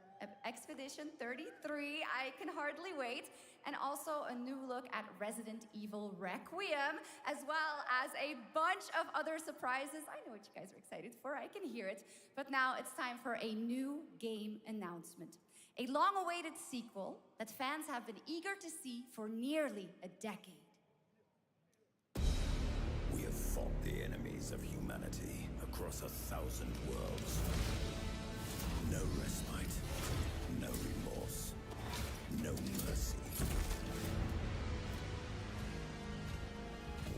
Expedition 33. I can hardly wait. And also a new look at Resident Evil Requiem, as well as a bunch of other surprises. I know what you guys are excited for. I can hear it. But now it's time for a new game announcement. A long-awaited sequel that fans have been eager to see for nearly a decade. We have fought the enemies of humanity across 1,000 worlds. No respite, no remorse, no mercy.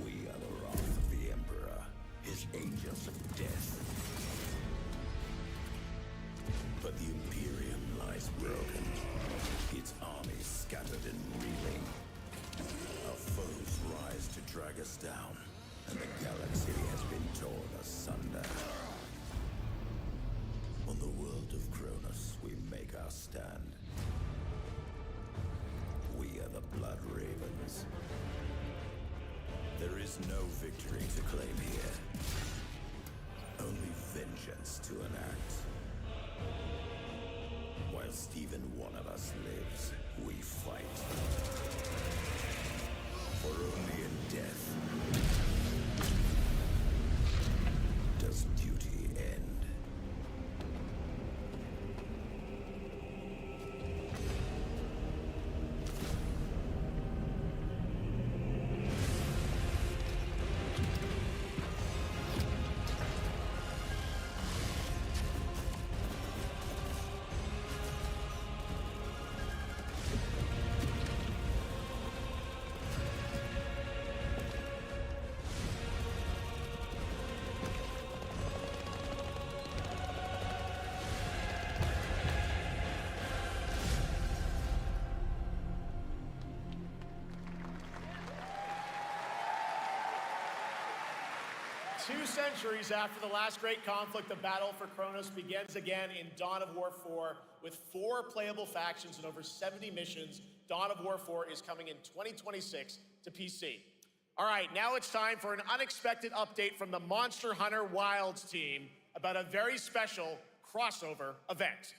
We are the wrath of the Emperor, his angels of death. But the Imperium lies broken, its armies scattered and reeling. Our foes rise to drag us down, and the galaxy has been torn asunder. On the world of Kronos, we make our stand. We are the Blood Ravens. There is no victory to claim here. Only vengeance to enact. Whilst even one of us lives, we fight. For only in death does duty end. Two centuries after the last great conflict, the battle for Kronos begins again in Dawn of War 4 with 4 playable factions and over 70 missions. Dawn of War 4 is coming in 2026 to PC. All right, now it's time for an unexpected update from the Monster Hunter Wilds team about a very special crossover event.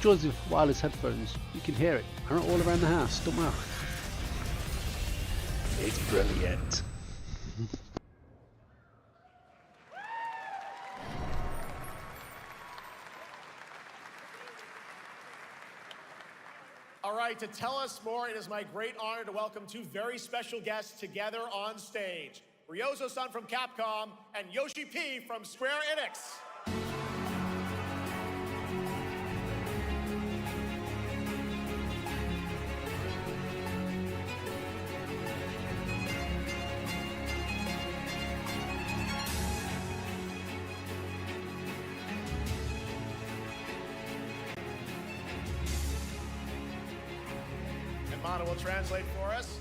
Joseph, wireless headphones. You can hear it. They're all around the house. Don't matter. It's brilliant. All right, to tell us more, it is my great honor to welcome two very special guests together on stage. Ryozo-san from Capcom and Yoshi P from Square Enix. Mana will translate for us.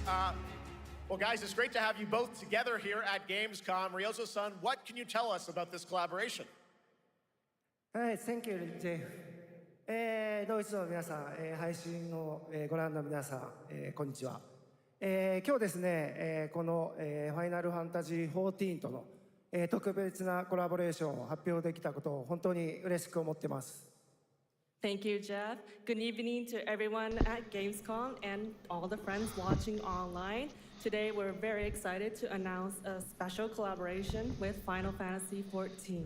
Well, guys, it's great to have you both together here at Gamescom. Ryozo-san, what can you tell us about this collaboration? Hi, thank you, Jeff. ドイツの皆さん、配信をご覧の皆さん、こんにちは。今日ですね、このファイナルファンタジー14との特別なコラボレーションを発表できたことを本当に嬉しく思っています。Thank you, Jeff. Good evening to everyone at Gamescom and all the friends watching online. Today, we're very excited to announce a special collaboration with Final Fantasy XIV.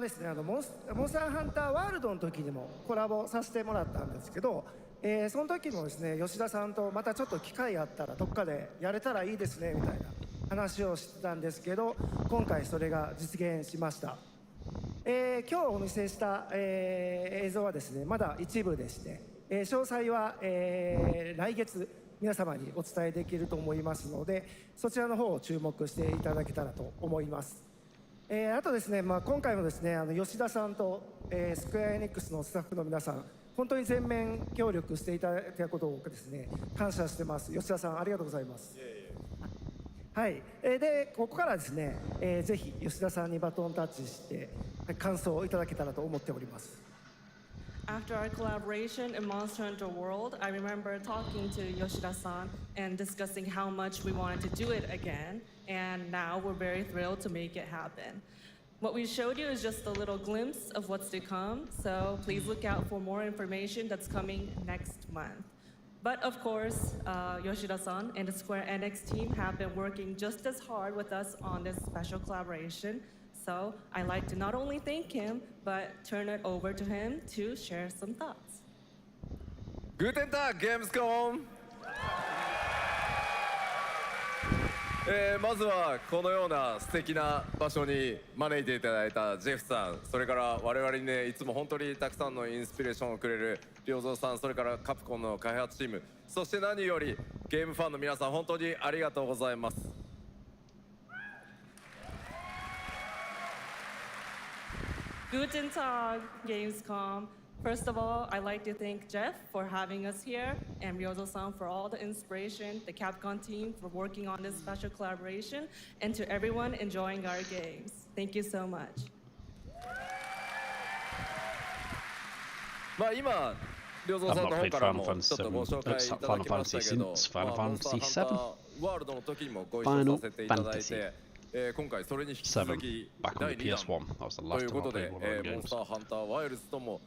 ですね、モンスターハンターワールドの時にもコラボさせてもらったんですけど、その時もですね、吉田さんとまたちょっと機会あったらどっかでやれたらいいですねみたいな話をしてたんですけど、今回それが実現しました。今日お見せした、映像はですねまだ一部でして、詳細は、来月皆様にお伝えできると思いますので、そちらの方を注目していただけたらと思います。あとですね、今回もですね吉田さんと、スクエアエニックスのスタッフの皆さん本当に全面協力していただいたことをですね感謝してます。吉田さんありがとうございます。はい、でここからですね、ぜひ吉田さんにバトンタッチして感想をいただけたらと思っております。After our collaboration in Monster Hunter World, I remember talking to Yoshida-san and discussing how much we wanted to do it again, and now we're very thrilled to make it happen. What we showed you is just a little glimpse of what's to come, so please look out for more information that's coming next month. But of course, Yoshida-san and the Square Enix team have been working just as hard with us on this special collaboration. So I'd like to not only thank him, but turn it over to him to share some thoughts. Guten Tag, Gamescom! まずはこのような素敵な場所に招いていただいたジェフさん、それから我々にねいつも本当にたくさんのインスピレーションをくれる良三さん、それからカプコンの開発チーム、そして何よりゲームファンの皆さん、本当にありがとうございます。Guten Tag, Gamescom. First of all, I'd like to thank Jeff for having us here and Ryozo-san for all the inspiration, the Capcom team for working on this special collaboration, and to everyone enjoying our games. Thank you so much. まあ今、良三さんの方からもちょっとご紹介いただきましたけど、モンスターハンターワールドの時にもご一緒させていただいて。今回それに引き続き第2弾ということで、モンスターハンターワイルズとも、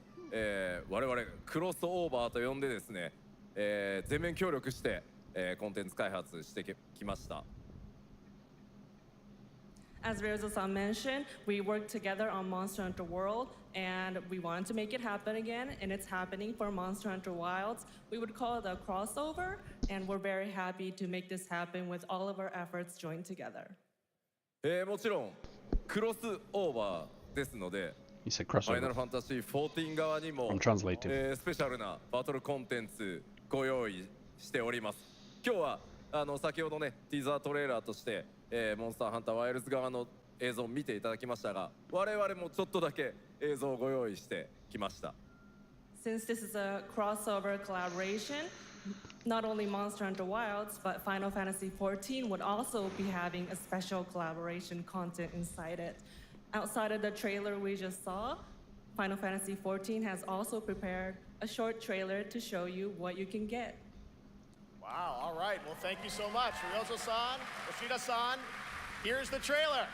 我々クロスオーバーと呼んでですね、全面協力して、コンテンツ開発してきました。As Ryozo-san mentioned, we worked together on Monster Hunter World, and we wanted to make it happen again, and it's happening for Monster Hunter Wilds. We would call it a crossover, and we're very happy to make this happen with all of our efforts joined together. もちろんクロスオーバーですので、ファイナルファンタジー14側にも、スペシャルなバトルコンテンツご用意しております。今日は先ほどねティーザートレーラーとして、モンスターハンターワイルズ側の映像を見ていただきましたが、我々もちょっとだけ映像をご用意してきました。Since this is a crossover collaboration, not only Monster Hunter Wilds, but Final Fantasy XIV would also be having a special collaboration content inside it. Outside of the trailer we just saw, Final Fantasy XIV has also prepared a short trailer to show you what you can get. Wow, all right. Well, thank you so much. Ryozo-san, Yoshida-san, here's the trailer.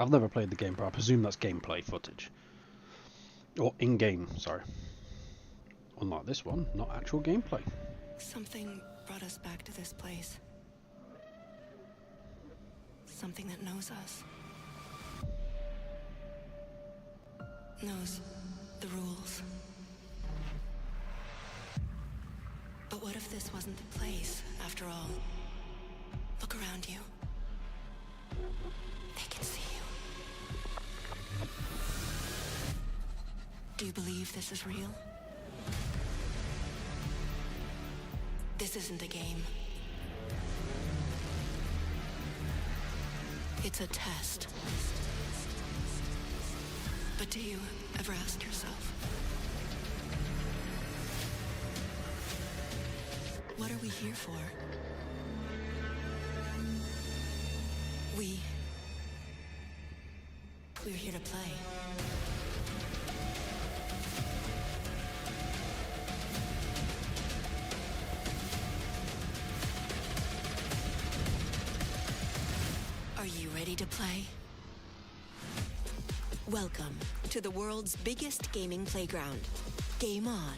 I've never played the game, but I presume that's gameplay footage. Or in-game, sorry. Unlike this one, not actual gameplay. Something brought us back to this place. Something that knows us. Knows the rules. But what if this wasn't the place, after all? Look around you. They can see you. Do you believe this is real? This isn't a game. It's a test. But do you ever ask yourself, what are we here for? We're here to play. Are you ready to play? Welcome to the world's biggest gaming playground, Game On.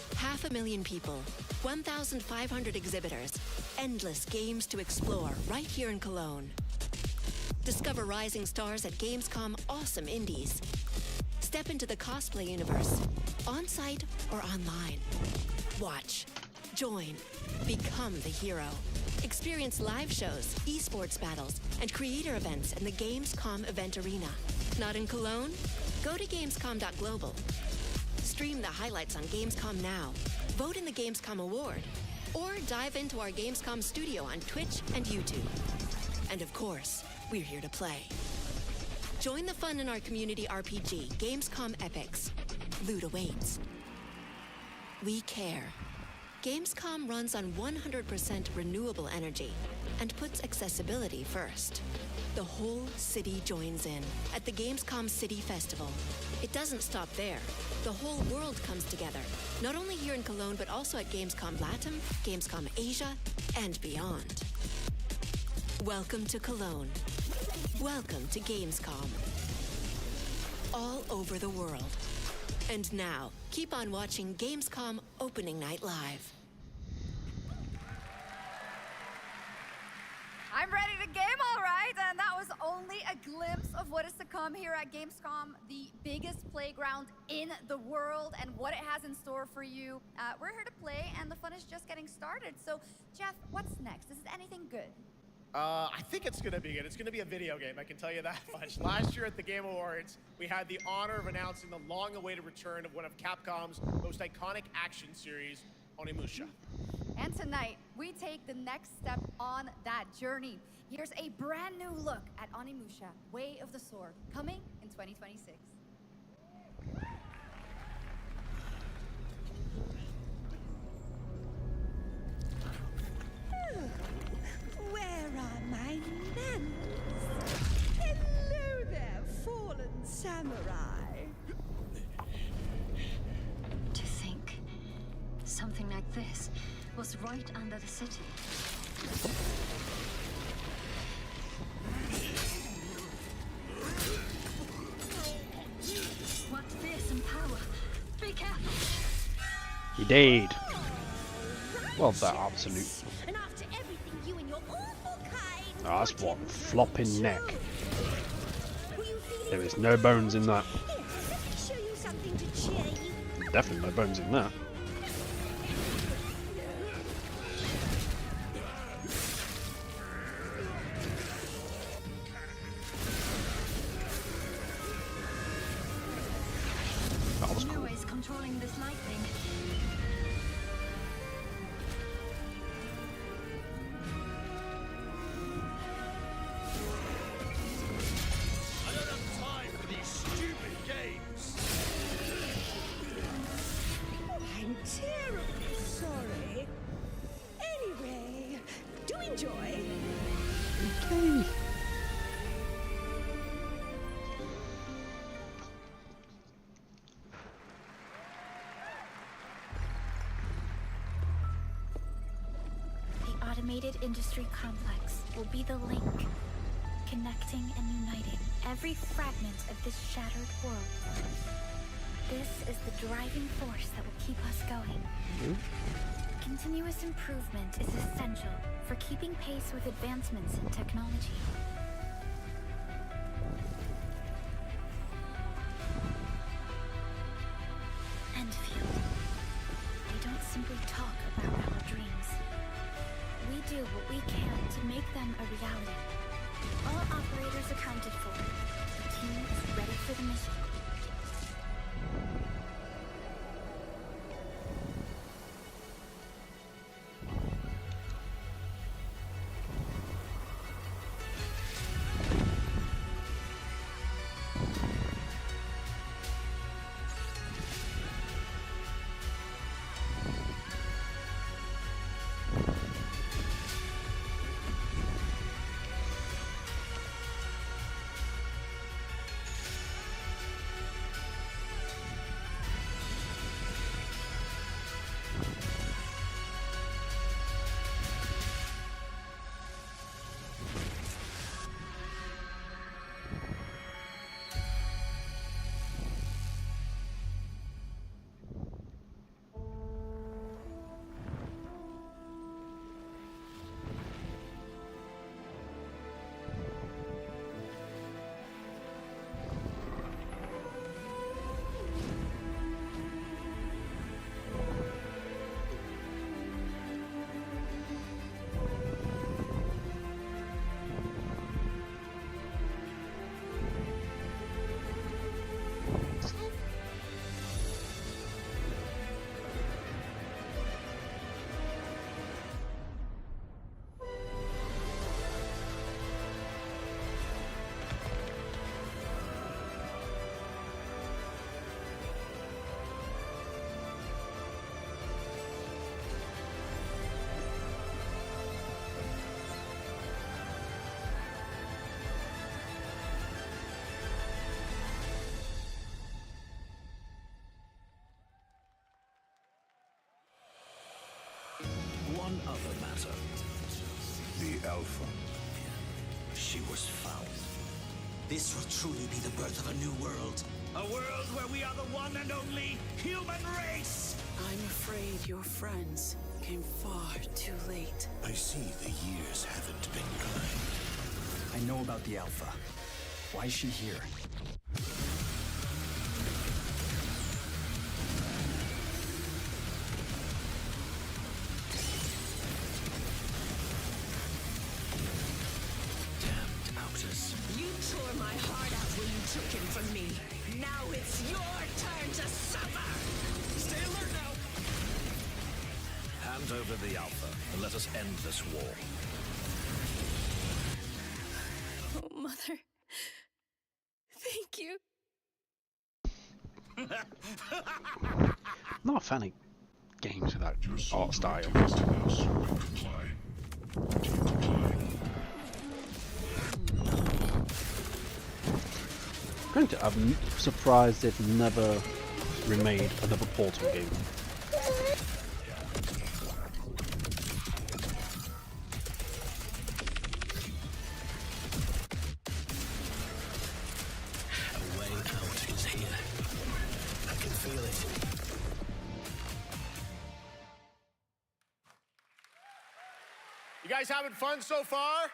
500,000 people, 1,500 exhibitors, endless games to explore right here in Cologne. Discover rising stars at Gamescom Awesome Indies. Step into the cosplay universe, on-site or online. Watch, join, become the hero. Experience live shows, esports battles, and creator events in the Gamescom event arena. Not in Cologne? Go to Gamescom.global. Stream the highlights on Gamescom Now, vote in the Gamescom Award, or dive into our Gamescom studio on Twitch and YouTube. And of course, we're here to play. Join the fun in our community RPG, Gamescom Epics. Loot awaits. We care. Gamescom runs on 100% renewable energy and puts accessibility first. The whole city joins in at the Gamescom City Festival. It doesn't stop there. The whole world comes together, not only here in Cologne, but also at Gamescom Latam, Gamescom Asia, and beyond. Welcome to Cologne. Welcome to Gamescom. All over the world. And now, keep on watching Gamescom Opening Night Live. I'm ready to game, all right, and that was only a glimpse of what is to come here at Gamescom, the biggest playground in the world, and what it has in store for you. We're here to play, and the fun is just getting started. So, Jeff, what's next? Is it anything good? I think it's going to be good. It's going to be a video game, I can tell you that much. Last year at the Game Awards, we had the honor of announcing the long-awaited return of one of Capcom's most iconic action series, Onimusha. And tonight, we take the next step on that journey. Here's a brand new look at Onimusha, Way of the Sword, coming in 2026. Where are my manners? Hello there, fallen samurai. To think something like this was right under the city. What fearsome power! Be careful! He died. Well, that absolute. And after everything you and your awful kind. Oh, that's one flopping neck. There is no bones in that. Show you something to cheer you. Definitely no bones in that. That was cool. Who is controlling this lightning? I don't have time for these stupid games. I'm terribly sorry. Anyway, do enjoy. Okay. The automated industry complex will be the link, connecting and uniting every fragment of this shattered world. This is the driving force that will keep us going. Continuous improvement is essential for keeping pace with advancements in technology. Enfield. They don't simply talk about our dreams. We do what we can to make them a reality. All operators accounted for. The team is ready for the mission. One other matter. The Alpha. She was found. This will truly be the birth of a new world. A world where we are the one and only human race! I'm afraid your friends came far too late. I see the years haven't been kind. I know about the Alpha. Why is she here? You tore my heart out when you took him from me. Now it's your turn to suffer! Stay alert now! Hand over the Alpha and let us end this war. Oh, Mother. Thank you. Not a fan of games with that art style. Granted, I'm surprised they've never remade another Portal game. A way out is here. I can feel it. You guys having fun so far?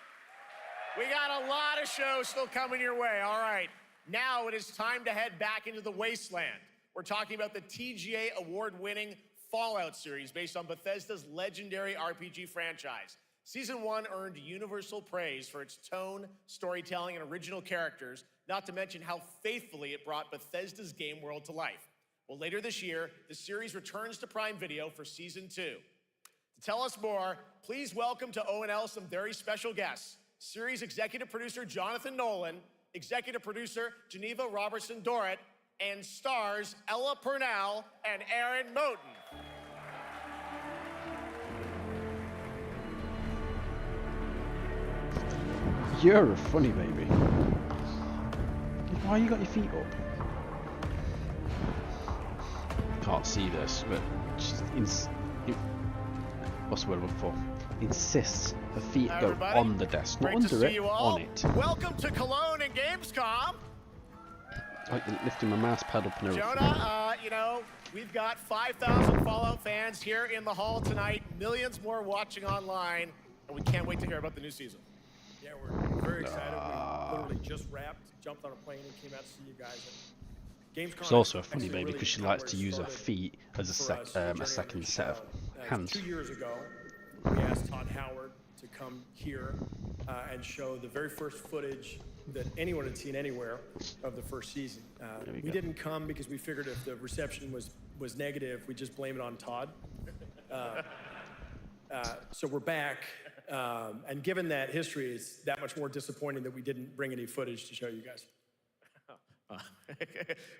We got a lot of shows still coming your way, all right. Now it is time to head back into the wasteland. We're talking about the TGA award-winning Fallout series based on Bethesda's legendary RPG franchise. Season 1 earned universal praise for its tone, storytelling, and original characters, not to mention how faithfully it brought Bethesda's game world to life. Well, later this year, the series returns to Prime Video for Season 2. To tell us more, please welcome to ONL some very special guests. Series executive producer Jonathan Nolan, executive producer Geneva Robertson-Dorrit, and stars Ella Purnell and Aaron Moten. You're a funny baby. Why you got your feet up? Can't see this, but just what's the word I'm looking for? Insists The feet go Everybody, on the desk, not great to under see it, you all. on it. Welcome to Cologne and Gamescom. Like lifting my mouse pad up and everything. Jonah, you know, we've got 5,000 Fallout fans here in the hall tonight, millions more watching online, and we can't wait to hear about the new season. Yeah, we're very excited. We literally just wrapped, jumped on a plane, and came out to see you guys. Gamescom. She's also a funny baby because she likes to use her feet as a second set of hands. 2 years ago, we asked Todd Howard to come here and show the very first footage that anyone had seen anywhere of the first season. We didn't come because we figured if the reception was negative, we'd just blame it on Todd. So we're back, and given that history, it's that much more disappointing that we didn't bring any footage to show you guys.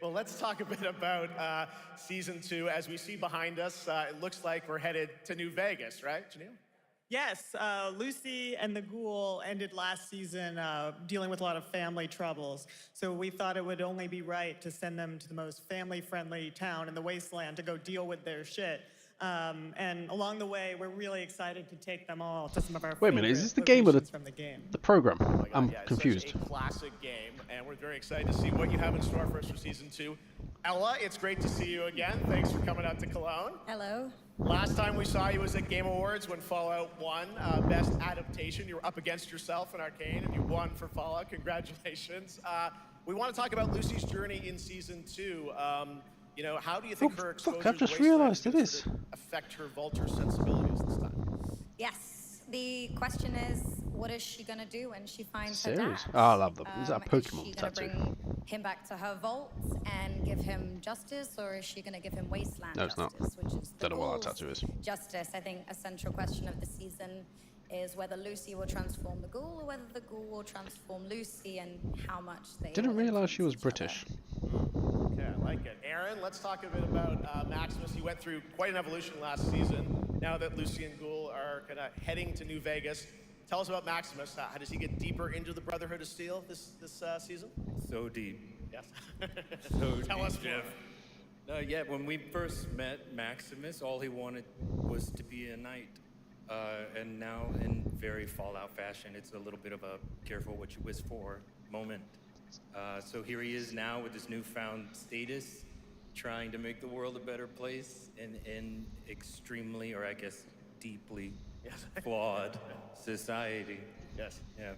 Well, let's talk a bit about Season 2. As we see behind us, it looks like we're headed to New Vegas, right, Janelle? Yes, Lucy and the Ghoul ended last season dealing with a lot of family troubles. So we thought it would only be right to send them to the most family-friendly town in the Wasteland to go deal with their shit. And along the way, we're really excited to take them all to some of our Wait a minute, is this the game or the program? Oh my God, I'm yeah, it's confused. such a classic game, and we're very excited to see what you have in store for us for Season 2. Ella, it's great to see you again. Thanks for coming out to Cologne. Hello. Last time we saw you was at Game Awards when Fallout won Best Adaptation. You were up against yourself in Arcane, and you won for Fallout. Congratulations. We want to talk about Lucy's journey in Season 2. You know, how do you think her exposure I've to just Wasteland realised it is is. gonna affect her vulture sensibilities this time? Yes. The question is, what is she gonna do when she finds her Serious? dad? Oh, I love them. Is that a Is Pokemon she gonna tattoo? bring him back to her vault and give him justice, or is she gonna give him wasteland No, it's not. justice, which is the Don't know what that Ghoul's tattoo is. justice? I think a central question of the season is whether Lucy will transform the Ghoul, or whether the Ghoul will transform Lucy, and how much they. Didn't realise she was British. Yeah, I like it. Aaron, let's talk a bit about Maximus. He went through quite an evolution last season. Now that Lucy and Ghoul are kind of heading to New Vegas, tell us about Maximus. How does he get deeper into the Brotherhood of Steel this season? So deep. Yes. So Tell deep, us Jeff. Yeah, when we first met Maximus, all he wanted was to be a knight. And now, in very Fallout fashion, it's a little bit of a careful what you wish for moment. So here he is now with his newfound status, trying to make the world a better place in extremely, or I guess deeply, flawed society. Yes. Yeah.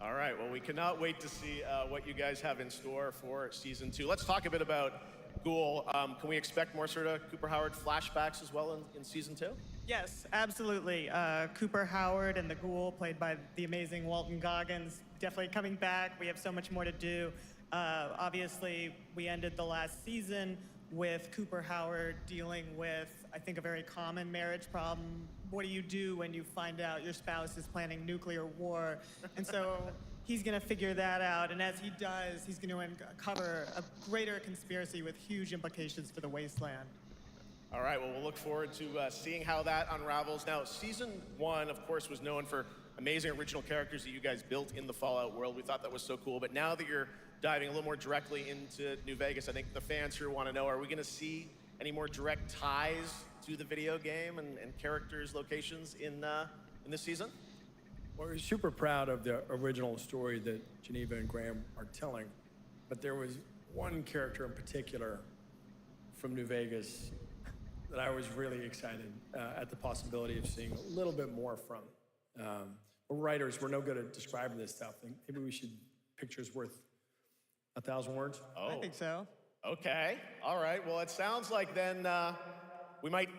All right, well, we cannot wait to see what you guys have in store for Season 2. Let's talk a bit about Ghoul. Can we expect more sort of Cooper Howard flashbacks as well in Season 2? Yes, absolutely. Cooper Howard and the Ghoul, played by the amazing Walton Goggins, definitely coming back. We have so much more to do. Obviously, we ended the last season with Cooper Howard dealing with, I think, a very common marriage problem. What do you do when you find out your spouse is planning nuclear war? And so he's going to figure that out. And as he does, he's going to uncover a greater conspiracy with huge implications for the Wasteland. All right, well, we'll look forward to seeing how that unravels. Now, Season 1, of course, was known for amazing original characters that you guys built in the Fallout world. We thought that was so cool. But now that you're diving a little more directly into New Vegas, I think the fans here want to know, are we going to see any more direct ties to the video game and characters, locations in this season? Well, we're super proud of the original story that Geneva and Graham are telling, but there was one character in particular from New Vegas that I was really excited at the possibility of seeing a little bit more from. We're writers, we're no good at describing this stuff. Maybe we should, pictures worth 1,000 words? Oh. I think so. Okay, all right. Well, it sounds like then we might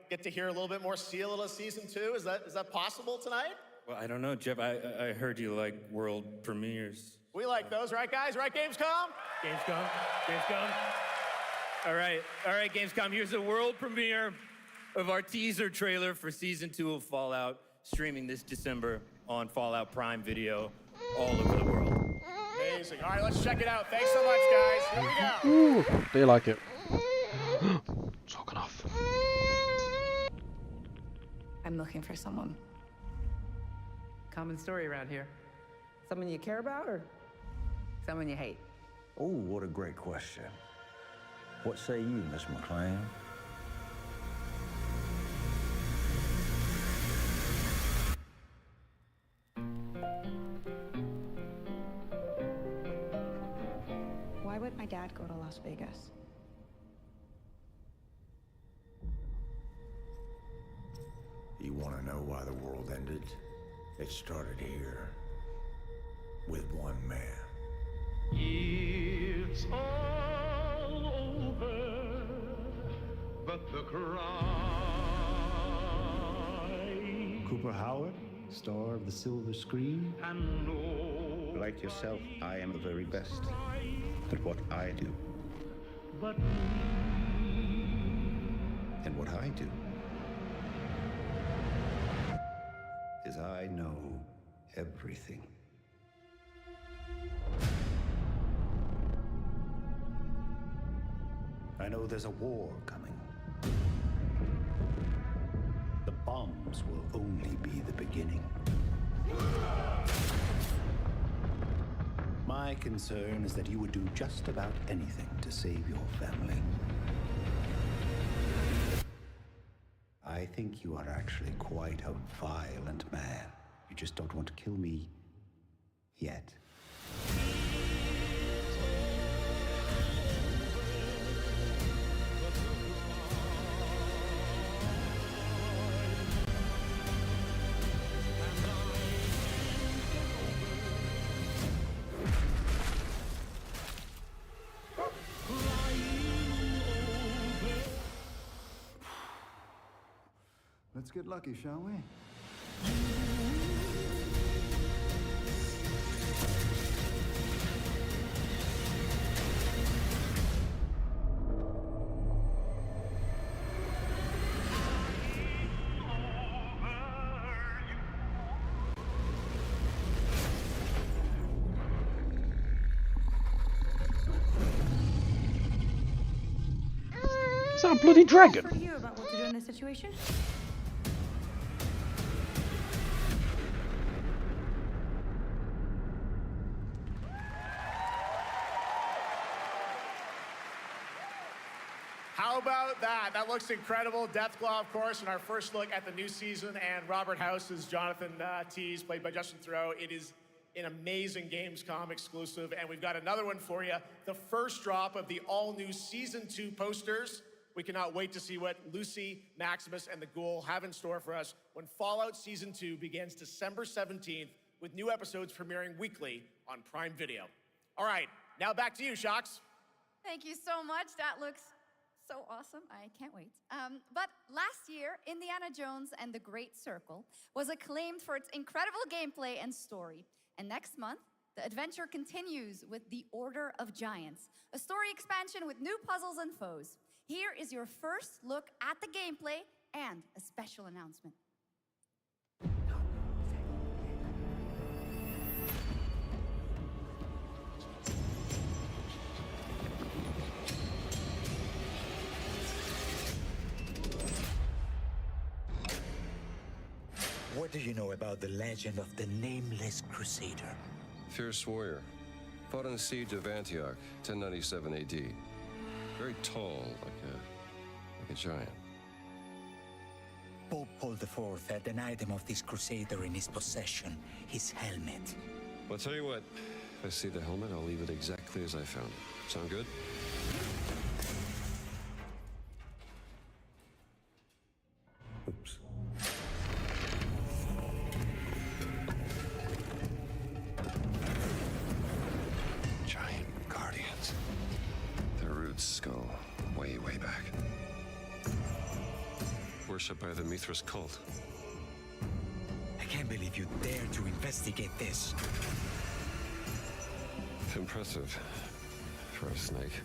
get to hear a little bit more Seal of Season 2. Is that possible tonight? Well, I don't know, Jeff. I heard you like world premieres. We like those, right, guys? Right, Gamescom? Gamescom. All right, Gamescom. Here's the world premiere of our teaser trailer for Season 2 of Fallout, streaming this December on Fallout Prime Video all over the world. Amazing. All right, let's check it out. Thanks so much, guys. Here we go. Ooh, do you like it? Talking off. I'm looking for someone. Common story around here. Someone you care about or someone you hate? Oh, what a great question. What say you, Miss McLean? my dad go to Las Vegas? You want to know why the world ended? It started here, with one man. It's all over, but the cry. Cooper Howard, star of the silver screen. And no, Like yourself, I am the very best at what I do. but And what I do is I know everything. I know there's a war coming. The bombs will only be the beginning. My concern is that you would do just about anything to save your family. I think you are actually quite a violent man. You just don't want to kill me yet. Let's get lucky, shall we? Is that a bloody dragon? For you about what to do in this situation? How about that? That looks incredible. Deathclaw, of course, in our first look at the new season, and Robert House is Jonathan Tease, played by Justin Theroux. It is an amazing Gamescom exclusive, and we've got another one for you. The first drop of the all-new Season 2 posters. We cannot wait to see what Lucy, Maximus, and the Ghoul have in store for us when Fallout Season 2 begins December 17th, with new episodes premiering weekly on Prime Video. All right, now back to you, Shocks. Thank you so much. That looks so awesome. I can't wait. But last year, Indiana Jones and the Great Circle was acclaimed for its incredible gameplay and story. And next month, the adventure continues with The Order of Giants, a story expansion with new puzzles and foes. Here is your first look at the gameplay and a special announcement. What do you know about the legend of the Nameless Crusader? Fierce warrior. Fought in the siege of Antioch, 1097 AD. Very tall, like a giant. Pope Paul IV had an item of this crusader in his possession, his helmet. Well, I'll tell you what. If I see the helmet, I'll leave it exactly as I found it. Sound good? Oops. Giant guardians. Their roots go way, way back. Worshipped by the Mithras cult. I can't believe you dare to investigate this. Impressive for a snake.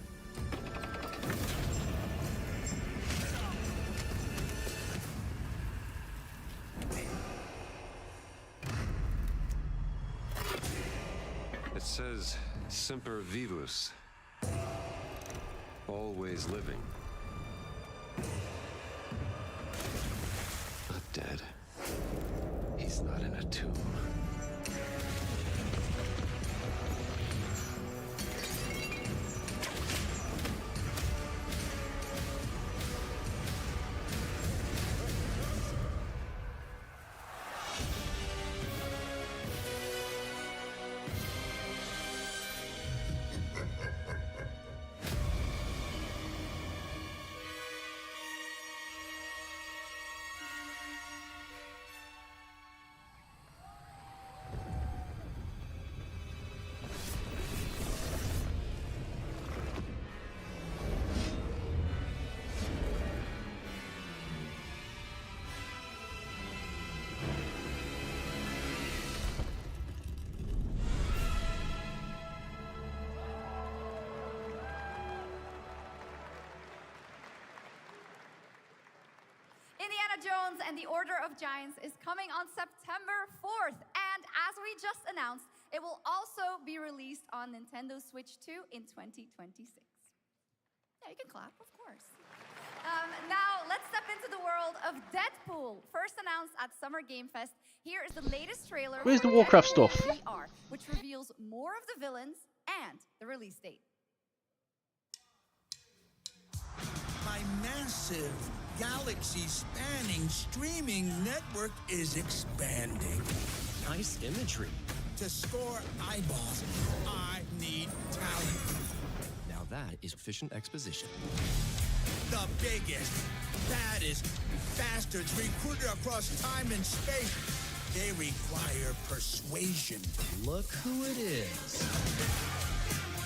It says Semper Vivus. Always living. Not dead. He's not in a tomb. Jones and the Order of Giants is coming on September 4th. And as we just announced, it will also be released on Nintendo Switch 2 in 2026. Yeah, you can clap, of course. Now, let's step into the world of Deadpool. First announced at Summer Game Fest, here is the latest trailer Where's for the Warcraft Deadpool stuff? VR, which reveals more of the villains and the release date. My massive, galaxy-spanning streaming network is expanding. Nice imagery. To score eyeballs, I need talent. Now that is efficient exposition. The biggest, baddest bastards recruited across time and space. They require persuasion. Look who it is.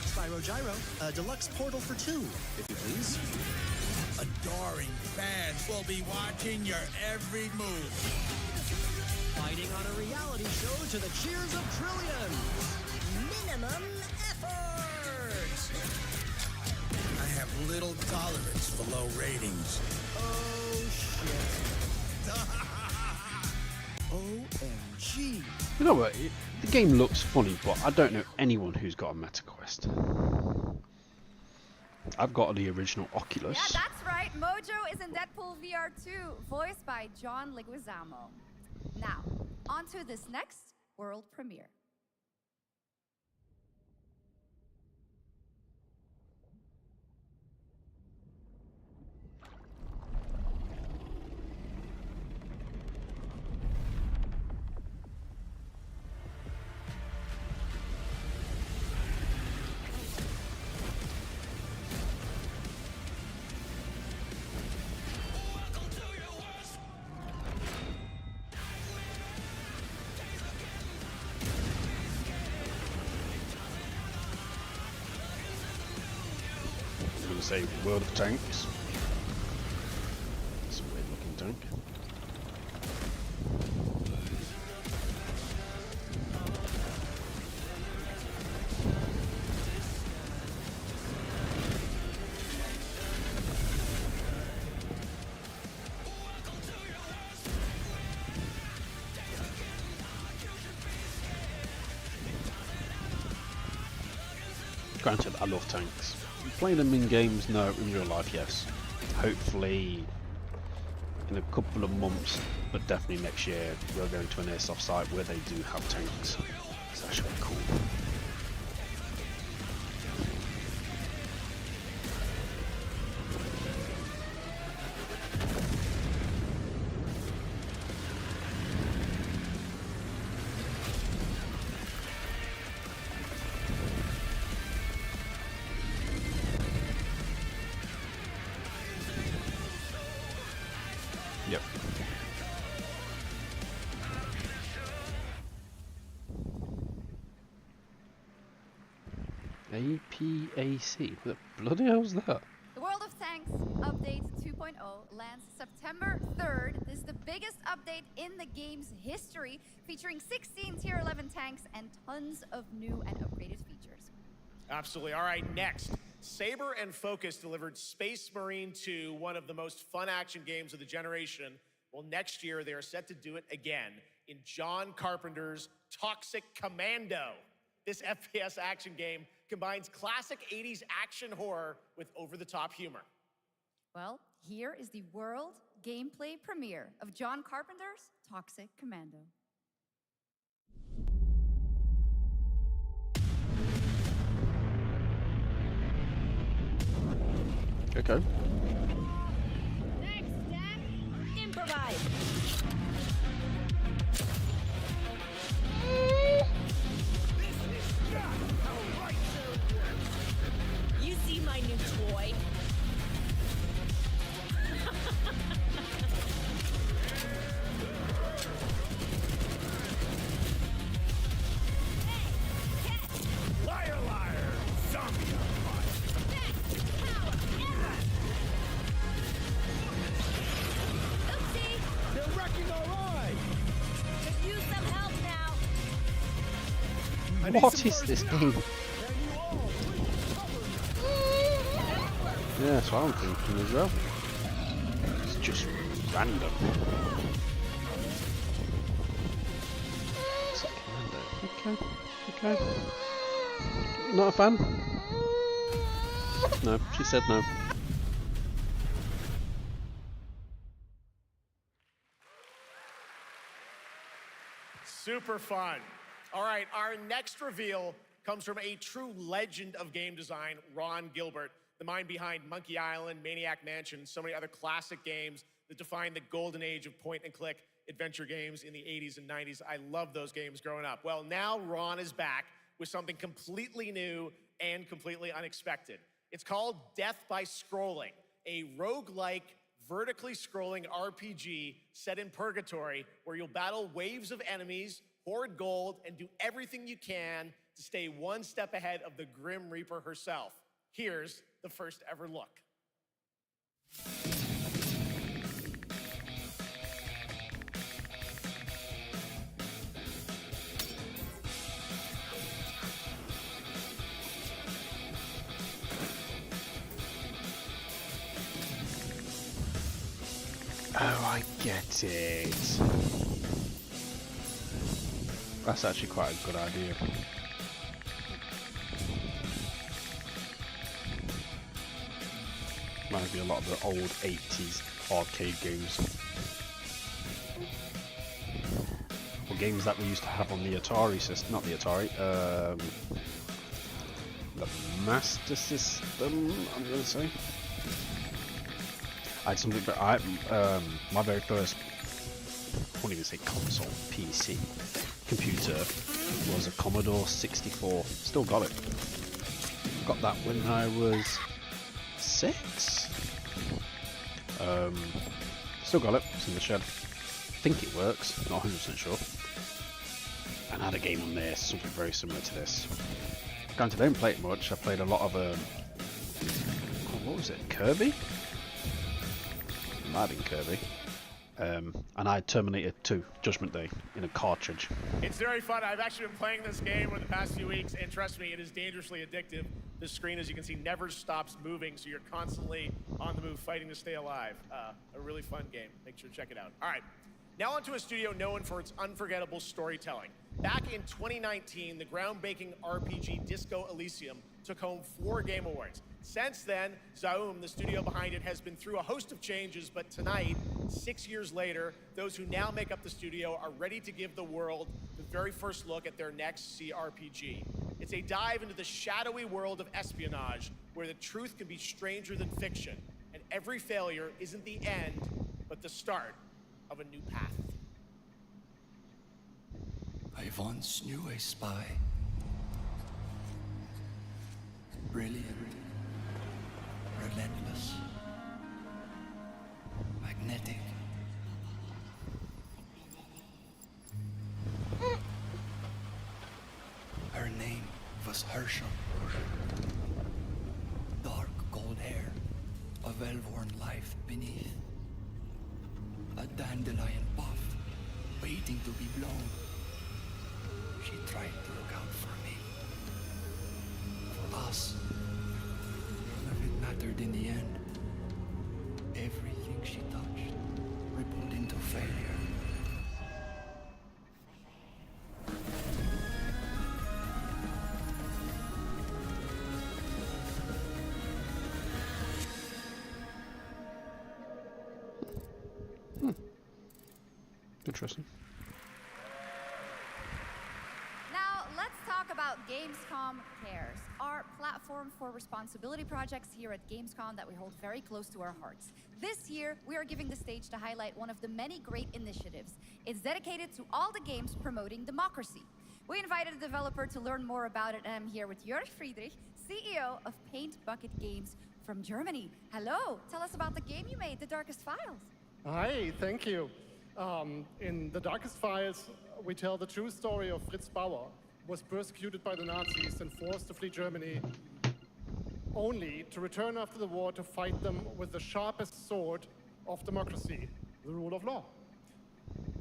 Spyro Gyro, a deluxe portal for 2, if you please. Adoring fans will be watching your every move. Fighting on a reality show to the cheers of trillions. Minimum effort. I have little tolerance for low ratings. Oh, shit. OMG. You know what? The game looks funny, but I don't know anyone who's got a MetaQuest. I've got the original Oculus. Yeah, that's right. Mojo is in Deadpool VR 2, voiced by John Leguizamo. Now, on to this next world premiere. Say World of Tanks. It's a weird looking tank. Granted, I love tanks. Playing them in games, no. In real life, yes. Hopefully in a couple of months, but definitely next year, we're going to an airsoft site where they do have tanks. It's actually cool. Yep. APAC? What the bloody hell's that? The World of Tanks Update 2.0 lands September 3rd. This is the biggest update in the game's history, featuring 16 Tier 11 tanks and tons of new and upgraded features. Absolutely. All right, next. Saber and Focus delivered Space Marine 2, one of the most fun action games of the generation. Well, next year, they are set to do it again in John Carpenter's Toxic Commando. This FPS action game combines classic 80s action horror with over-the-top humor. Well, here is the world gameplay premiere of John Carpenter's Toxic Commando. Okay. Next step, improvise. You see my new toy? Liar, liar! Zombie Oopsie! They're wrecking our ride! Could use some help now. What is this game? Yeah, that's what I'm thinking as well. It's just Random. Okay. Okay. Not a fan? No, she said no. Super fun. All right, our next reveal comes from a true legend of game design, Ron Gilbert, the mind behind Monkey Island, Maniac Mansion, and so many other classic games that defined the golden age of point-and-click adventure games in the 80s and 90s. I loved those games growing up. Well, now Ron is back with something completely new and completely unexpected. It's called Death by Scrolling, a roguelike, vertically scrolling RPG set in purgatory where you'll battle waves of enemies, hoard gold, and do everything you can to stay one step ahead of the Grim Reaper herself. Here's the first ever look. Oh, I get it. That's actually quite a good idea. Reminds me a lot of the old 80s arcade games. Or games that we used to have on the Atari system, not the Atari, the Master System, I'm gonna say. I had something, but my very first, I won't even say console, PC, computer was a Commodore 64. Still got it. Got that when I was 6. Still got it. It's in the shed. I think it works. Not 100% sure. And I had a game on there, something very similar to this. Granted, I didn't play it much. I played a lot of what was it? Kirby? It might have been Kirby. And I had Terminator 2, Judgment Day, in a cartridge. It's very fun. I've actually been playing this game over the past few weeks, and trust me, it is dangerously addictive. The screen, as you can see, never stops moving, so you're constantly on the move, fighting to stay alive. A really fun game. Make sure to check it out. All right, now onto a studio known for its unforgettable storytelling. Back in 2019, the groundbreaking RPG Disco Elysium took home 4 Game Awards. Since then, Zaum, the studio behind it, has been through a host of changes, but tonight, 6 years later, those who now make up the studio are ready to give the world the very first look at their next CRPG. It's a dive into the shadowy world of espionage, where the truth can be stranger than fiction, and every failure isn't the end, but the start of a new path. I once knew a spy. Brilliant, relentless, magnetic. Her name was Herschel. Dark gold hair, a well-worn life beneath. A dandelion puff, waiting to be blown. She tried to look out for me. For us. None of it mattered in the end. Everything she touched rippled into failure. Interesting. Now, let's talk about Gamescom Cares, our platform for responsibility projects here at Gamescom that we hold very close to our hearts. This year, we are giving the stage to highlight one of the many great initiatives. It's dedicated to all the games promoting democracy. We invited a developer to learn more about it, and I'm here with Jörg Friedrich, CEO of Paint Bucket Games from Germany. Hello, tell us about the game you made, The Darkest Files. Hi, thank you. In The Darkest Files, we tell the true story of Fritz Bauer, who was persecuted by the Nazis and forced to flee Germany, only to return after the war to fight them with the sharpest sword of democracy, the rule of law.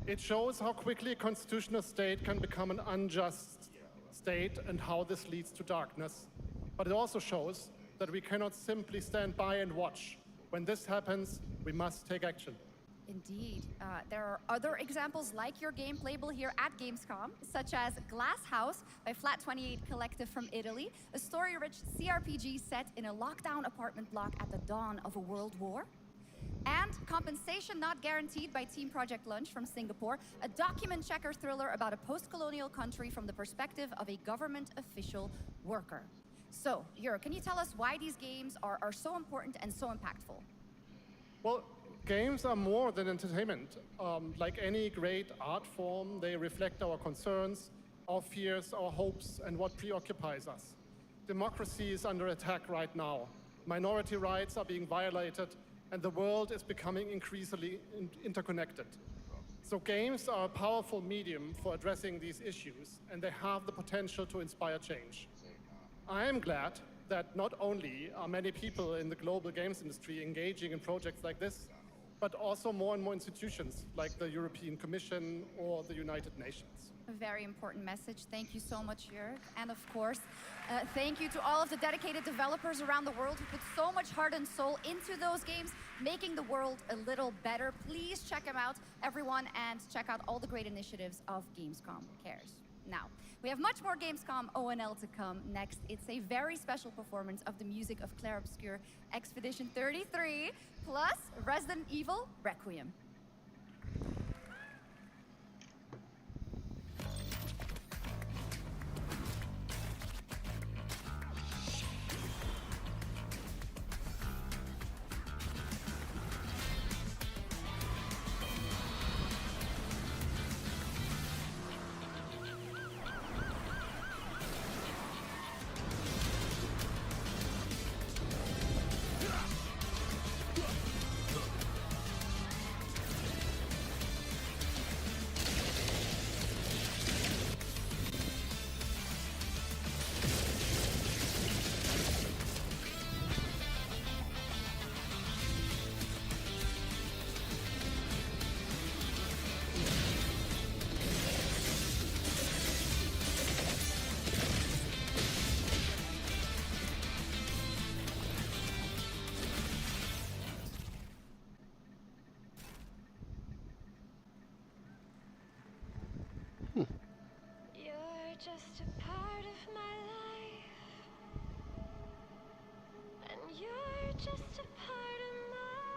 It shows how quickly a constitutional state can become an unjust state and how this leads to darkness. But it also shows that we cannot simply stand by and watch. When this happens, we must take action. Indeed. There are other examples like your game playable here at Gamescom, such as Glass House by Flat 28 Collective from Italy, a story-rich CRPG set in a lockdown apartment block at the dawn of a world war. And Compensation Not Guaranteed by Team Project Lunch from Singapore, a document checker thriller about a post-colonial country from the perspective of a government official worker. So, Jur, can you tell us why these games are so important and so impactful? Well, games are more than entertainment. Like any great art form, they reflect our concerns, our fears, our hopes, and what preoccupies us. Democracy is under attack right now. Minority rights are being violated, and the world is becoming increasingly interconnected. So games are a powerful medium for addressing these issues, and they have the potential to inspire change. I am glad that not only are many people in the global games industry engaging in projects like this, but also more and more institutions like the European Commission or the United Nations. A very important message. Thank you so much, Jörg. And of course, thank you to all of the dedicated developers around the world who put so much heart and soul into those games, making the world a little better. Please check them out, everyone, and check out all the great initiatives of Gamescom Cares. Now, we have much more Gamescom ONL to come. Next, it's a very special performance of the music of Clair Obscur Expedition 33, plus Resident Evil Requiem. You're just a part of my life, and you're just a part of my life.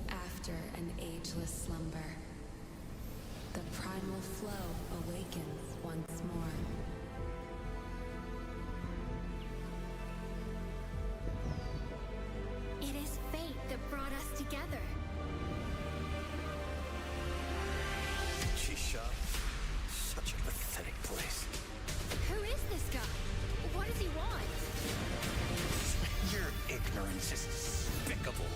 After an ageless slumber, the primal flow awakens once more. It is fate that brought us together. She's shop. Such a pathetic place. Who is this guy? What does he want? Your ignorance is despicable.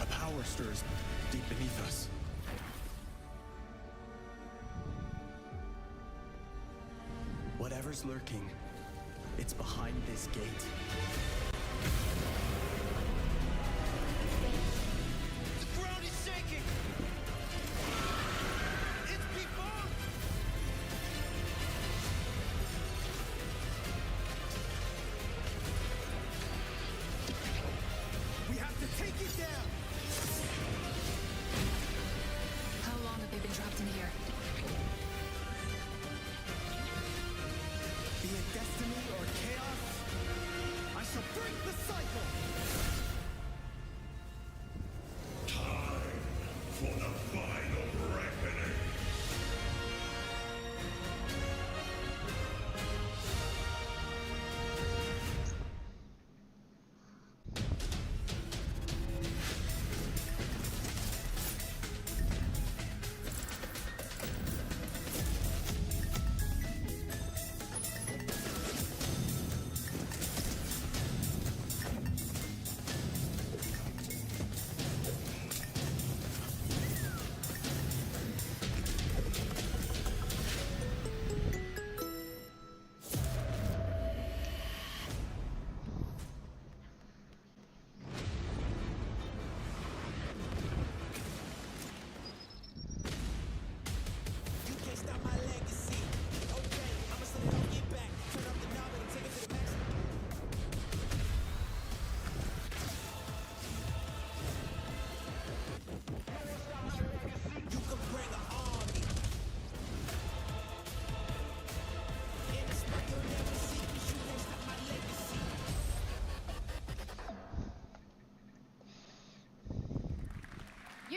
A power stirs deep beneath us. Whatever's lurking, it's behind this gate. The ground is shaking! It's people! We have to take it down! How long have they been trapped in here? Be it destiny or chaos, I shall bring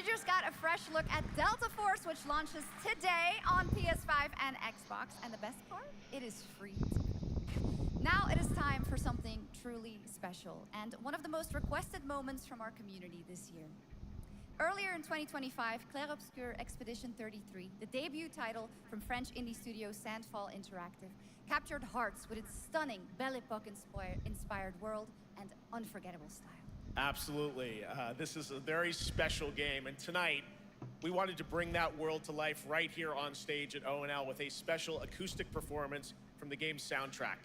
You just got a fresh look at Delta Force, which launches today on PS5 and Xbox. And the best part? It is free to play. Now it is time for something truly special, and one of the most requested moments from our community this year. Earlier in 2025, Clair Obscur Expedition 33, the debut title from French indie studio Sandfall Interactive, captured hearts with its stunning Belle Epoque-inspired world and unforgettable style. Absolutely. This is a very special game, and tonight we wanted to bring that world to life right here on stage at ONL with a special acoustic performance from the game's soundtrack.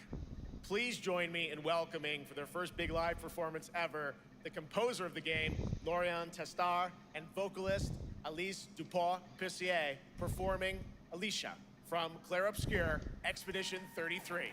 Please join me in welcoming, for their first big live performance ever, the composer of the game, Laurent Testard, and vocalist Alice Dupont-Pissier, performing Alicia from Clair Obscur Expedition 33.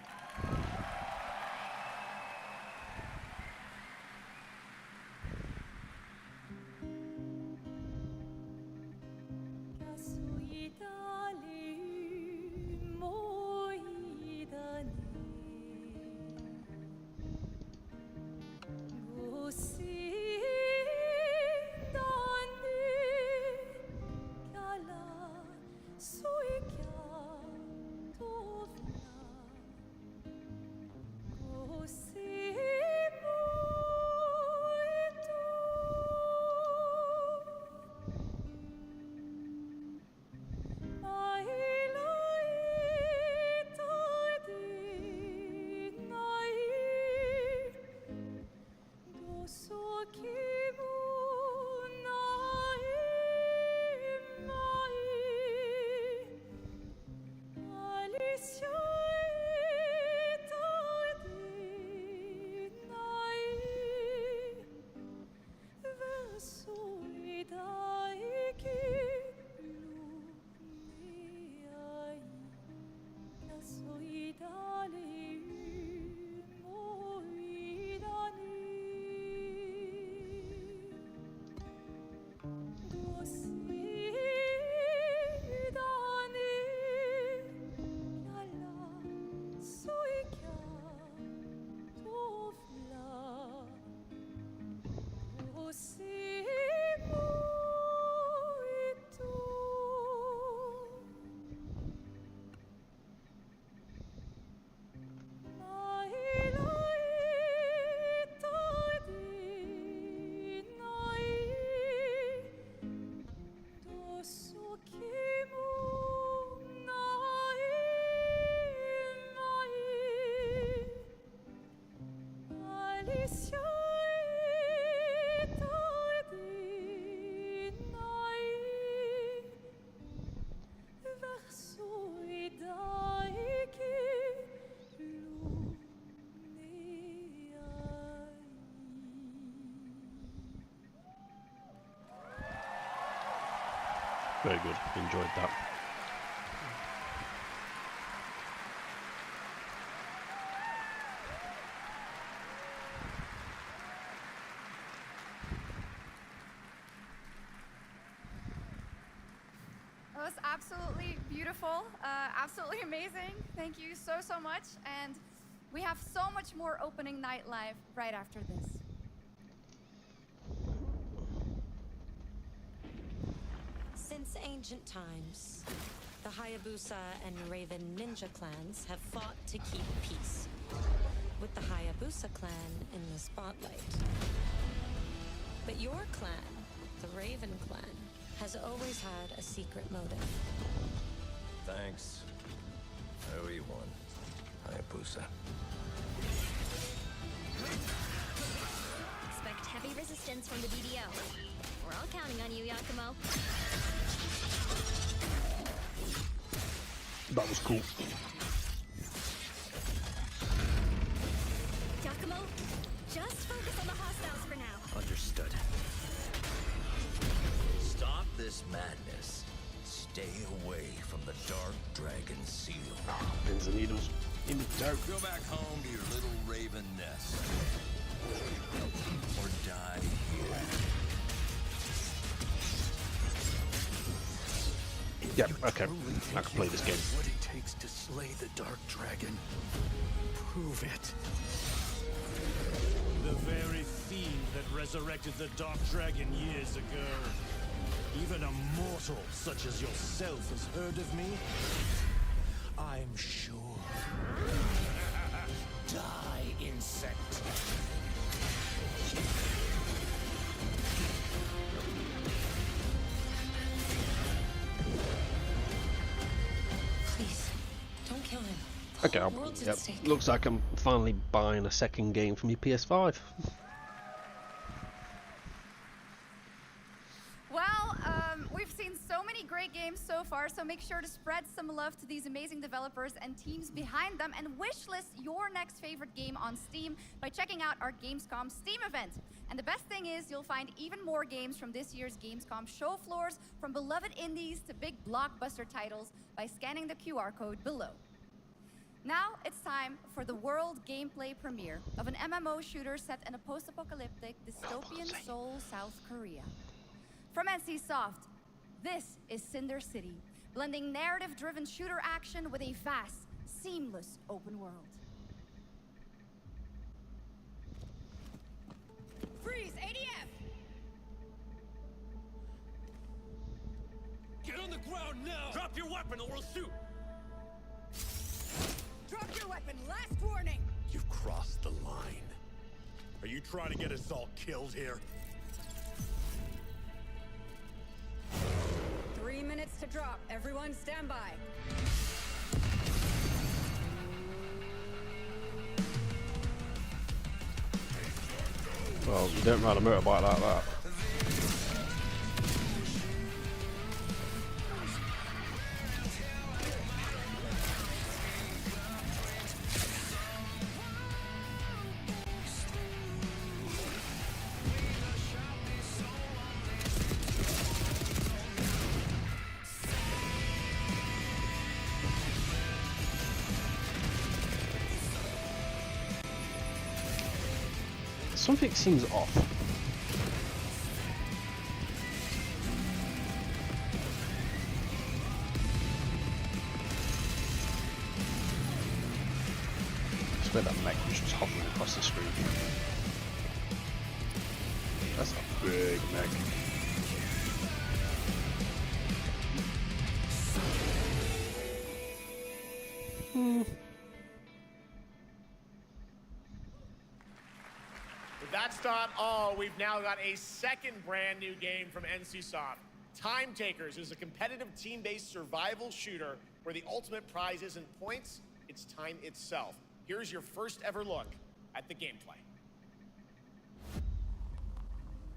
Very good. Enjoyed that. It was absolutely beautiful, absolutely amazing. Thank you so much. And we have so much more opening night live right after this. Since ancient times, the Hayabusa and Raven ninja clans have fought to keep peace, with the Hayabusa clan in the spotlight. But your clan, the Raven clan, has always had a secret motive. Thanks. I owe you one, Hayabusa. Expect heavy resistance from the DDO. We're all counting on you, Yakumo. That was cool. Yakumo, just focus on the hostiles for now. Understood. Stop this madness. Stay away from the Dark Dragon Seal. Pins and needles in the dark. Go back home to your little raven nest. Or die here. Yeah, okay. I can play this game. What it takes to slay the Dark Dragon. Prove it. The very fiend that resurrected the Dark Dragon years ago. Even a mortal such as yourself has heard of me? I'm sure. Die, insect. Please, don't kill him. Okay, The world's at yep. stake. Looks like I'm finally buying a second game from your PS5. Well, we've seen so many great games so far, so make sure to spread some love to these amazing developers and teams behind them, and wishlist your next favorite game on Steam by checking out our Gamescom Steam event. And the best thing is you'll find even more games from this year's Gamescom show floors, from beloved indies to big blockbuster titles, by scanning the QR code below. Now it's time for the world gameplay premiere of an MMO shooter set in a post-apocalyptic dystopian Seoul, South Korea. From NCSoft, this is Cinder City, blending narrative-driven shooter action with a vast, seamless open world. Freeze, ADF! Get on the ground now! Drop your weapon or we'll shoot! Drop your weapon, last warning! You've crossed the line. Are you trying to get us all killed here? 3 minutes to drop. Everyone stand by. Well, you don't ride a motorbike like that. Something seems off. I swear that mech was just hovering across the screen. That's a big mech. That's not all. We've now got a second brand new game from NCSoft. Time Takers is a competitive team-based survival shooter where the ultimate prize isn't points, it's time itself. Here's your first ever look at the gameplay.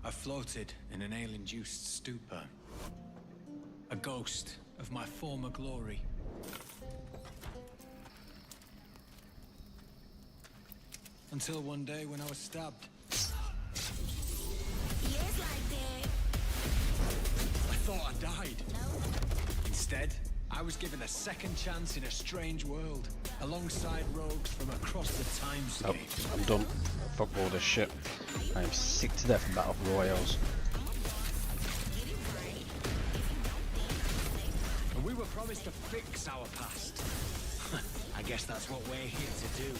I floated in an ale-induced stupor, a ghost of my former glory. Until one day when I was stabbed. I thought I died. Instead, I was given a second chance in a strange world, alongside rogues from across the timescape. Nope, I'm done. Fuck all this shit. I am sick to death of battle royales. And we were promised to fix our past. I guess that's what we're here to do.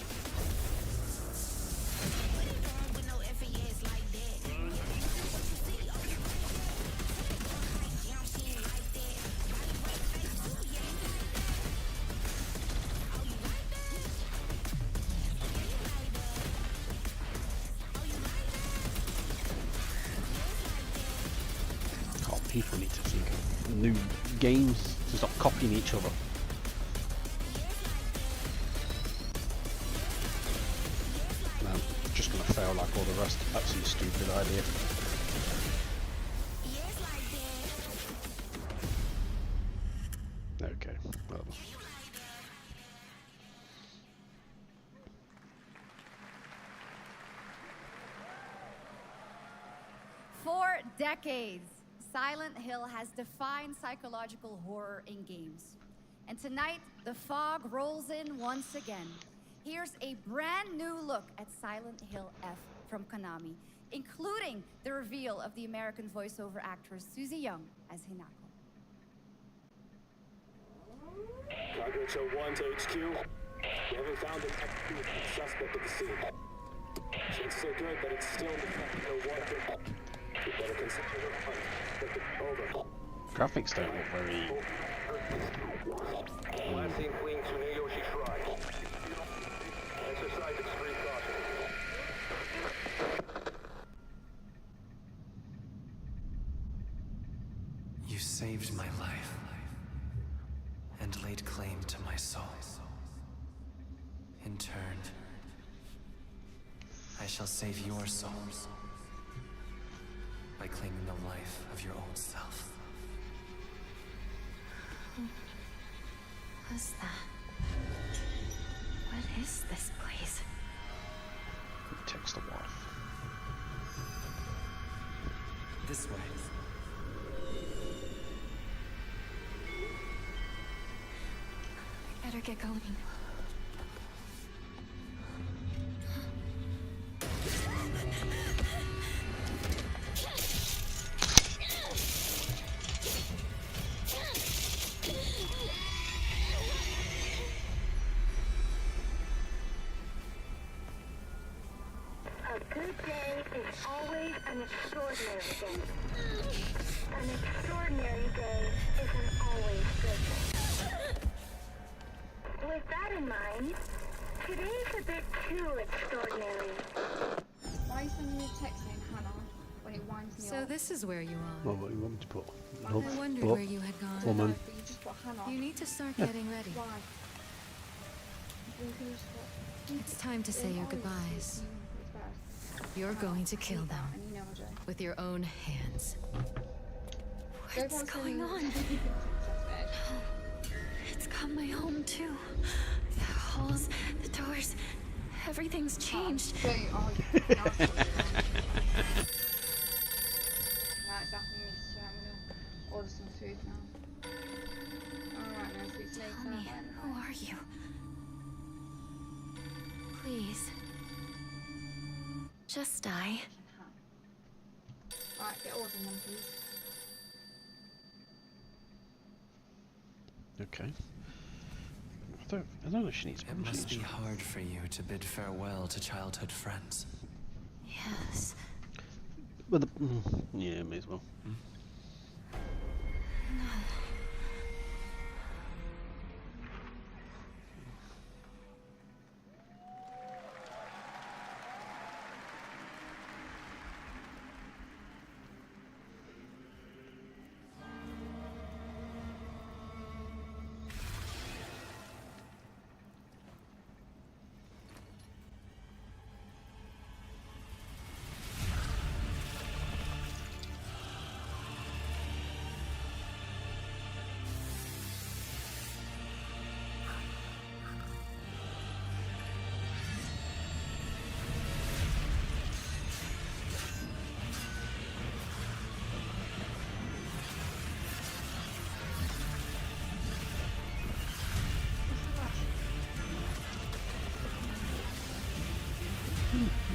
People need to think of new games to stop copying each other. No, just gonna fail like all the rest. Absolutely stupid idea. Okay, well. For decades, Silent Hill has defined psychological horror in games. And tonight, the fog rolls in once again. Here's a brand new look at Silent Hill F from Konami, including the reveal of the American voiceover actress Susie Young as Hinako. Cargo Show 1 to HQ. We haven't found an active suspect at the scene. Chances are good that it's still the Cargo 1. You better consider the hunt. Over. Graphics don't look very. Last seen fleeing Tsuneyoshi Shrine. Exercise extreme caution. You saved my life and laid claim to my soul. In turn, I shall save your souls by claiming the life of your own self. Who was that? What is this place? Text the wife. This way. Better get going. A good day is always an extraordinary day. An extraordinary day isn't always good. With that in mind, today's a bit too extraordinary. Why are you sending me a text saying Hannah when it winds me So up? this is where you are. Well, what do you want me to put? I wondered where you had gone. Woman. But you just put Hannah. You need to start Yeah. getting ready. Why? You can just put- It's time to say your goodbyes. You're going to kill them And you know I do. with your own hands. What's going on? It's got my home too. The halls, the doors, everything's changed. Right, it's happening. So I'm gonna order some food now. Alright, man, see you later. Tell me, who are you? Please. Just die. Alright, get ordering them, please. Okay. I don't know if she needs. It must be hard for you to bid farewell to childhood friends. Yes. Well, yeah, may as well. No.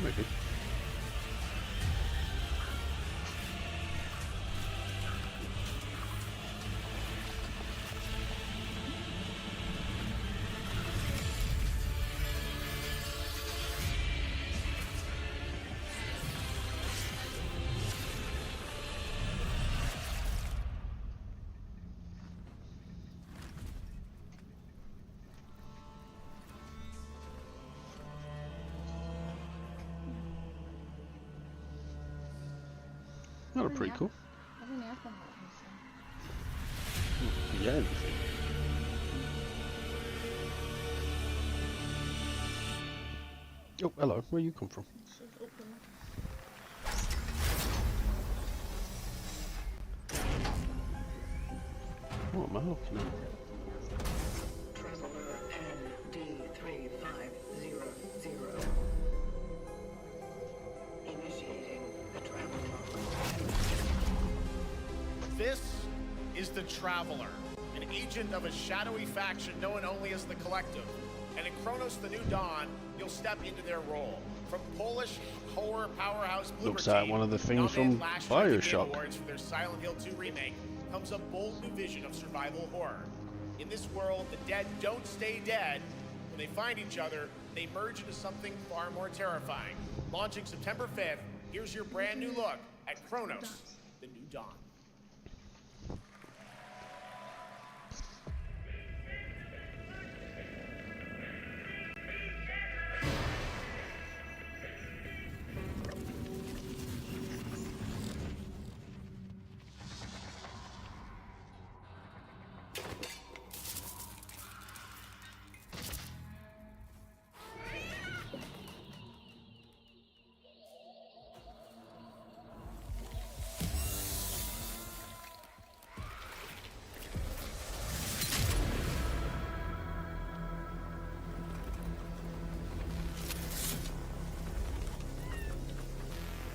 Maybe. That looked pretty cool. I've only had one like this. Yeah. Oh, hello. Where you come from? What am I looking at? Traveler ND3500. Initiating the travel log. This is the Traveler, an agent of a shadowy faction known only as the Collective. And in Chronos the New Dawn, you'll step into their role. From Polish horror powerhouse Bloober Looks like Team, one of the things nominated from last year at the Game Bioshock. Awards for their Silent Hill 2 remake, comes a bold new vision of survival horror. In this world, the dead don't stay dead. When they find each other, they merge into something far more terrifying. Launching September 5th, here's your brand new look at Chronos, The New Dawn.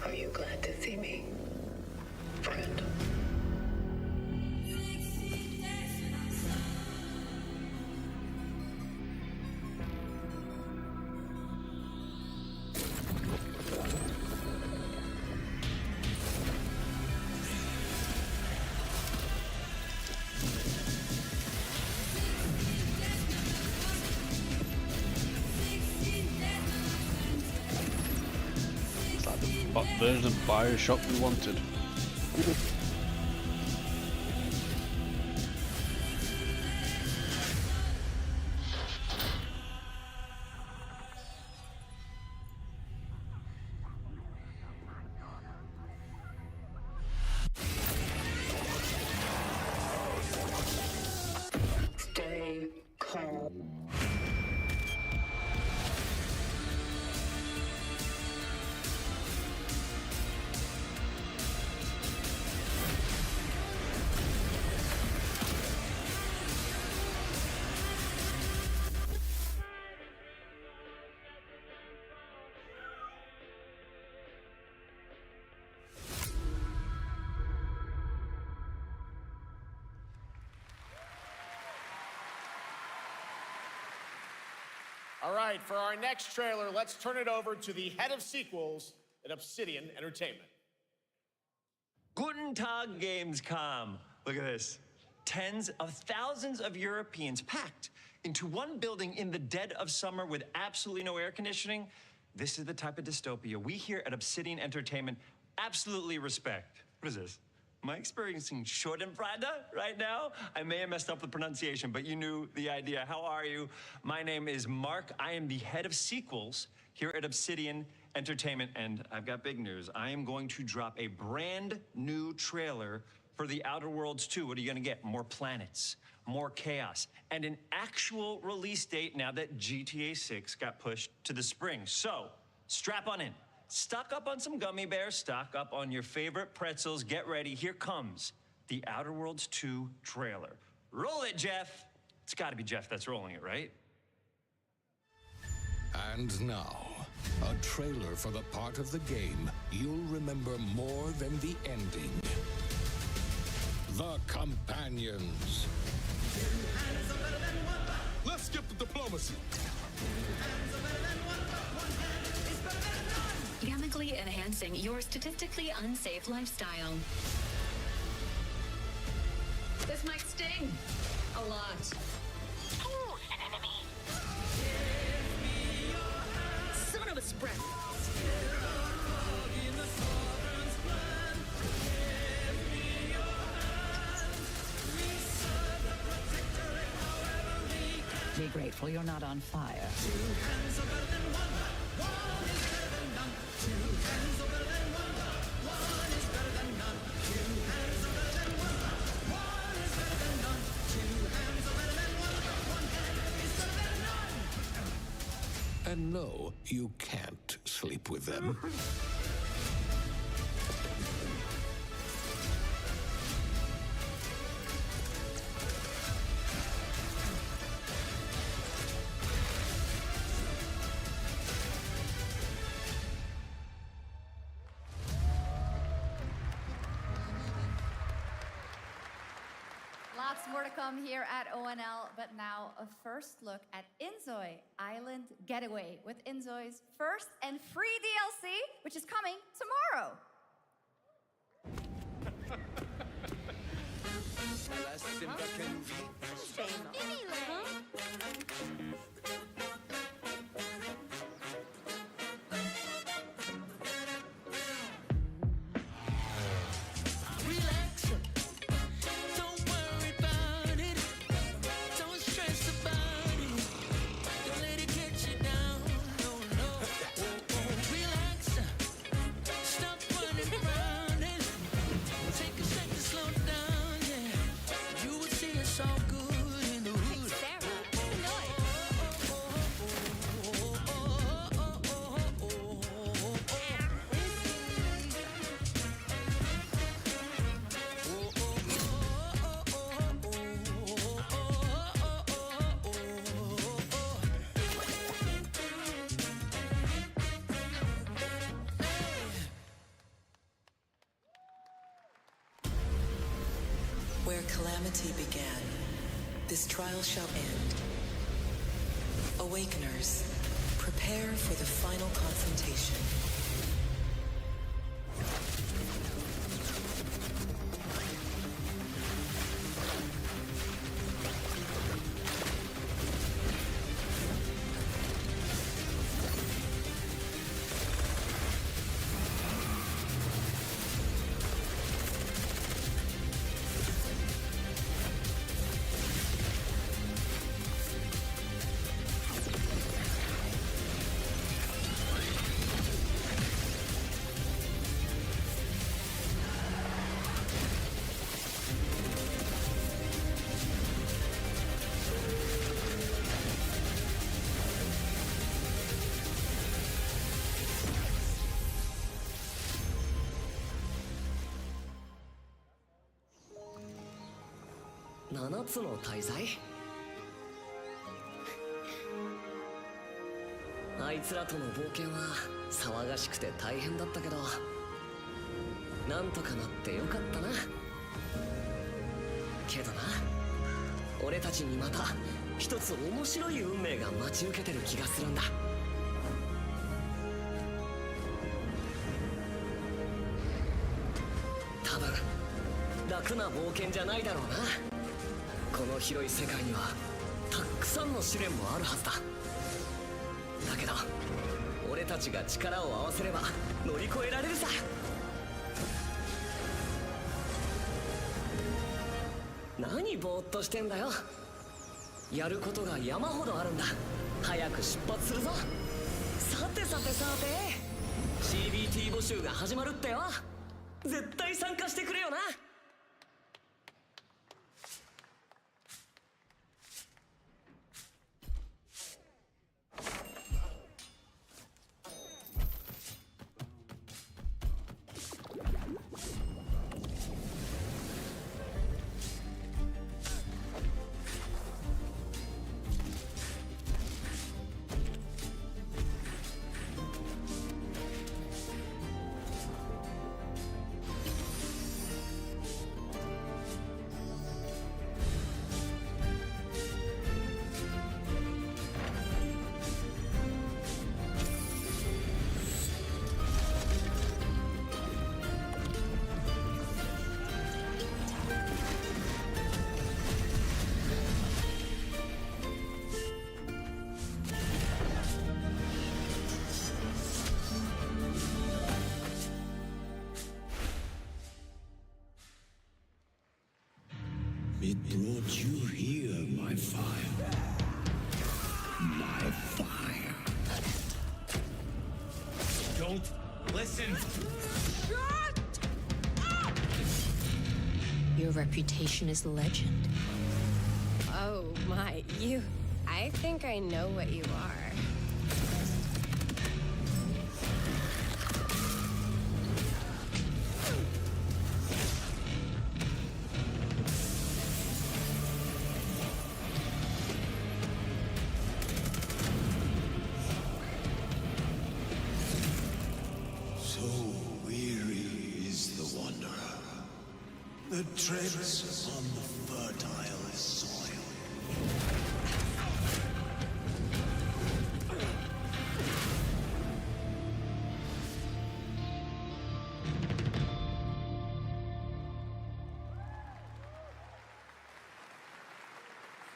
Are you glad to see me, friend? It's like the version of Bioshock we wanted. Stay calm. All right, for our next trailer, let's turn it over to the head of sequels at Obsidian Entertainment. Guten Tag, Gamescom. Look at this. Tens of thousands of Europeans packed into one building in the dead of summer with absolutely no air conditioning. This is the type of dystopia we here at Obsidian Entertainment absolutely respect. What is this? Am I experiencing Schadenfreude right now? I may have messed up the pronunciation, but you knew the idea. How are you? My name is Mark. I am the head of sequels here at Obsidian Entertainment, and I've got big news. I am going to drop a brand new trailer for The Outer Worlds 2. What are you gonna get? More planets, more chaos, and an actual release date now that GTA 6 got pushed to the spring. So, strap on in. Stock up on some gummy bears, stock up on your favorite pretzels. Get ready, here comes The Outer Worlds 2 trailer. Roll it, Jeff. It's gotta be Jeff that's rolling it, right? And now, a trailer for the part of the game you'll remember more than the ending. The Companions. Let's skip the diplomacy. Chemically enhancing your statistically unsafe lifestyle. This might sting a lot. Ooh, an enemy. Son of a spread. Be grateful you're not on fire. And no, you can't sleep with them. Lots more to come here at ONL, but now a first look at Inzoi Island Getaway with Inzoi's first and free DLC, which is coming tomorrow. Where calamity began, this trial shall end. Awakeners, prepare for the final confrontation.7つの大罪。あいつらとの冒険は騒がしくて大変だったけど、なんとかなってよかったな。けどな、俺たちにまた一つ面白い運命が待ち受けてる気がするんだ。多分楽な冒険じゃないだろうな。この広い世界にはたくさんの試練もあるはずだ。だけど俺たちが力を合わせれば乗り越えられるさ。何ぼーっとしてんだよ。やることが山ほどあるんだ。早く出発するぞ。さてさてさて、 CBT 募集が始まるってよ。絶対参加してくれよな。It brought you here, my fire. My fire. Don't listen. Your reputation is legend. Oh my, you... I think I know what you are. So weary is the wanderer that treads on the fertile soil.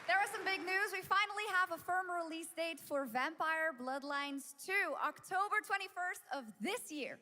There is some big news. We finally have a firm release date for Vampire Bloodlines 2, October 21st of this year.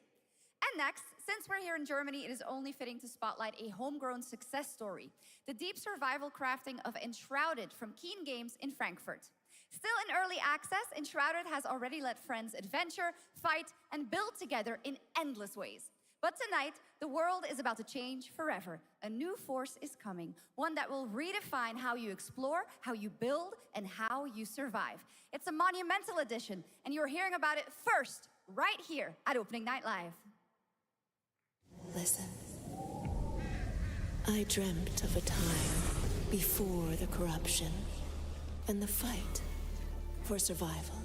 And next, since we're here in Germany, it is only fitting to spotlight a homegrown success story, the deep survival crafting of Enshrouded from Keen Games in Frankfurt. Still in early access, Enshrouded has already let friends adventure, fight, and build together in endless ways. But tonight, the world is about to change forever. A new force is coming, one that will redefine how you explore, how you build, and how you survive. It's a monumental edition, and you're hearing about it first, right here at Opening Night Live. Listen. I dreamt of a time before the corruption and the fight for survival.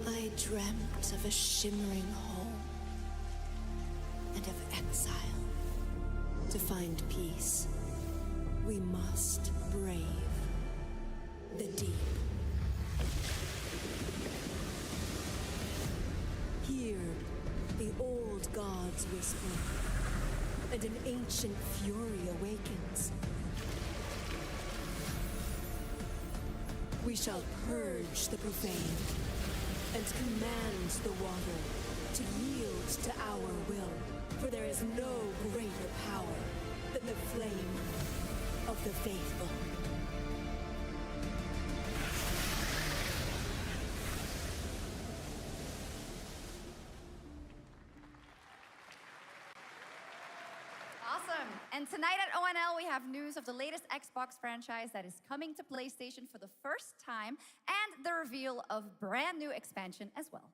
I dreamt of a shimmering home and of exile, To find peace, we must brave the deep. Here, the old gods whisper, and an ancient fury awakens. We shall purge the profane and command the water to yield to our will, for there is no greater power than the flame of the faithful. Awesome. And tonight at ONL, we have news of the latest Xbox franchise that is coming to PlayStation for the first time, and the reveal of brand new expansion as well.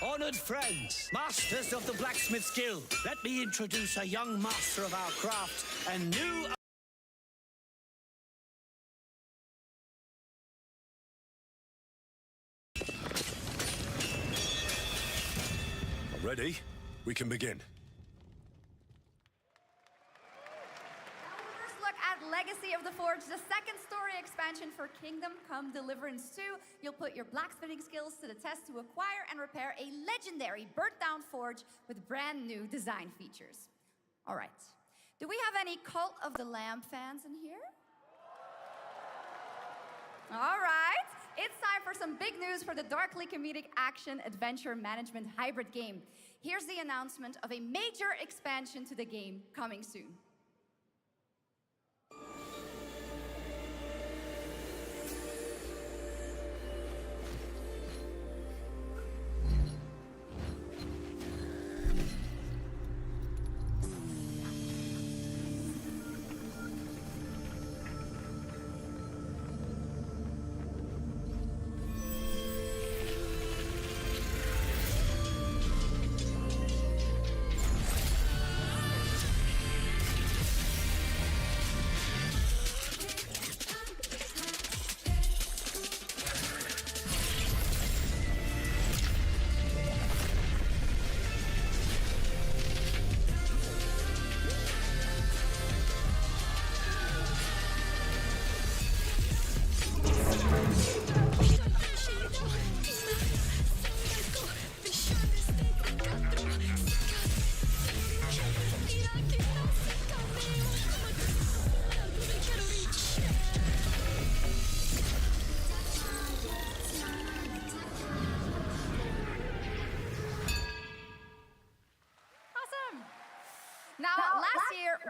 Honored friends, masters of the blacksmith's guild, let me introduce a young master of our craft and new... Ready? We can begin. First look at Legacy of the Forge, the second story expansion for Kingdom Come Deliverance 2. You'll put your blacksmithing skills to the test to acquire and repair a legendary burnt-down forge with brand new design features. All right. Do we have any Cult of the Lamb fans in here? All right. It's time for some big news for the darkly comedic action adventure management hybrid game. Here's the announcement of a major expansion to the game coming soon.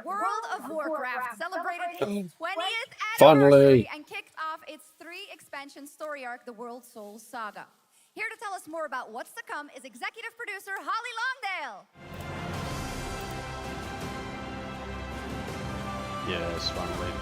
World of Warcraft celebrated its 20th anniversary and kicked off its 3-expansion story arc, the World Souls Saga. Here to tell us more about what's to come is executive producer Holly Longdale. Yes, finally.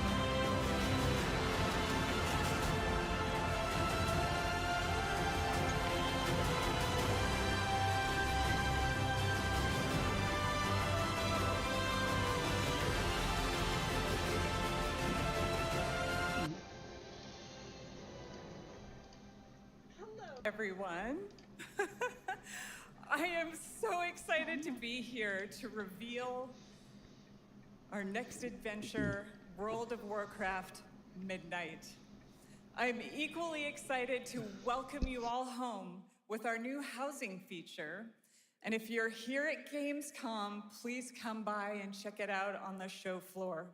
Everyone. I am so excited to be here to reveal our next adventure, World of Warcraft Midnight. I'm equally excited to welcome you all home with our new housing feature. And if you're here at Gamescom, please come by and check it out on the show floor.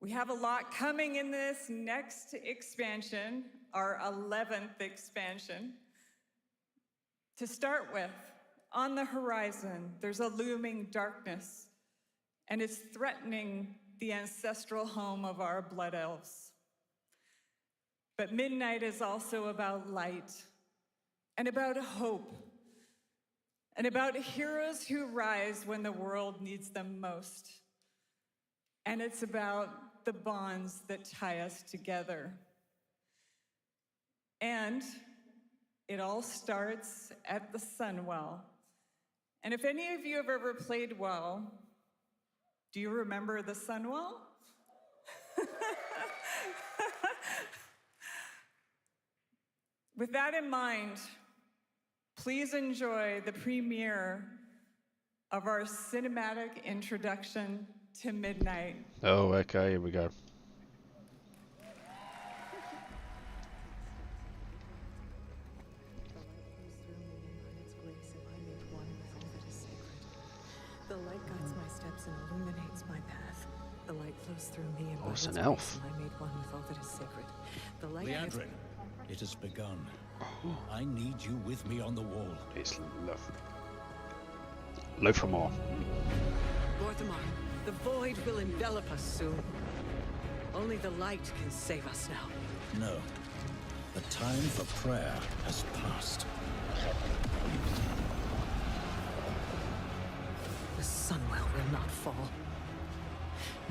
We have a lot coming in this next expansion, our 11th expansion. To start with, on the horizon, there's a looming darkness, and it's threatening the ancestral home of our blood elves. But Midnight is also about light, and about hope, and about heroes who rise when the world needs them most. And it's about the bonds that tie us together. And it all starts at the Sunwell. And if any of you have ever played WoW, do you remember the Sunwell? With that in mind, please enjoy the premiere of our cinematic introduction to Midnight. Oh, okay, here we go. The light guides my steps and illuminates my path. The light flows through me and Oh, it's an by its elf. grace, I made one with all that is sacred. The light Leandrin, it has begun. I need you with me on the wall. It's Lothamar. Lorthamar, the void will envelop us soon. Only the light can save us now. No. The time for prayer has passed. The Sunwell will not fall.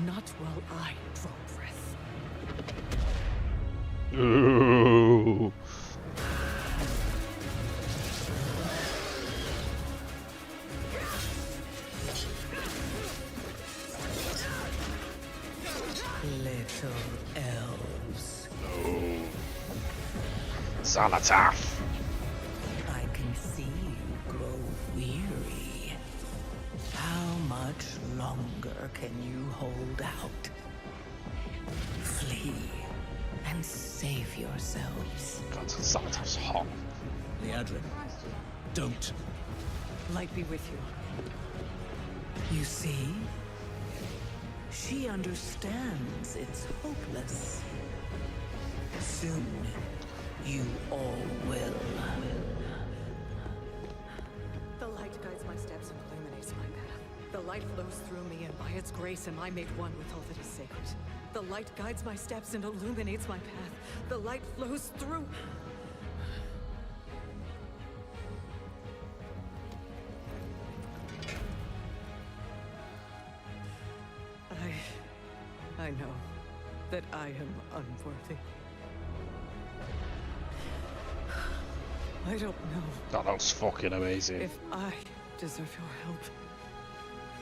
Not while I draw breath. Ooh. Little elves. Zalatath. I can see you grow weary. How much longer can you hold out? Flee and save yourselves. God, Zalatath's hot. Leandrin, don't. Light be with you. You see? She understands it's hopeless. Soon, you all will. The light guides my steps and illuminates my path. The light flows through me, and by its grace am I made one with all that is sacred. The light guides my steps and illuminates my path. The light flows through... I know that I am unworthy. I don't know. That looks fucking amazing. If I deserve your help.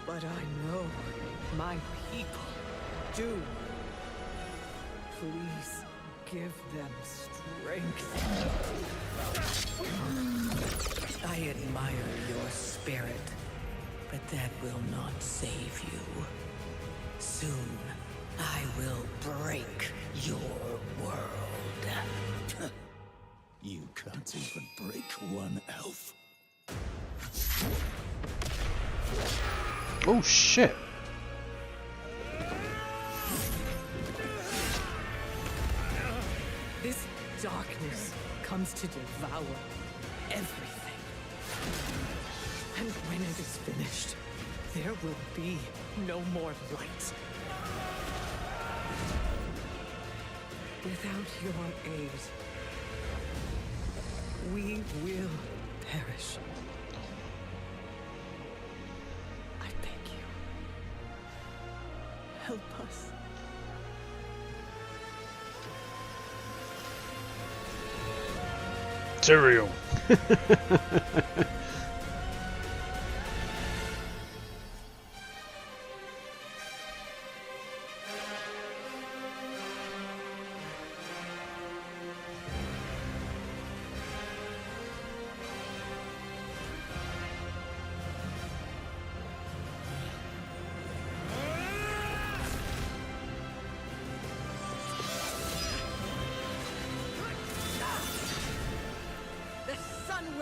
But I know my people do. Please give them strength. I admire your spirit, but that will not save you. Soon, I will break your world. You can't even break one elf. Oh shit. This darkness comes to devour everything. And when it is finished, there will be no more light. Without your aid, we will perish. I beg you, help us. Tyrael.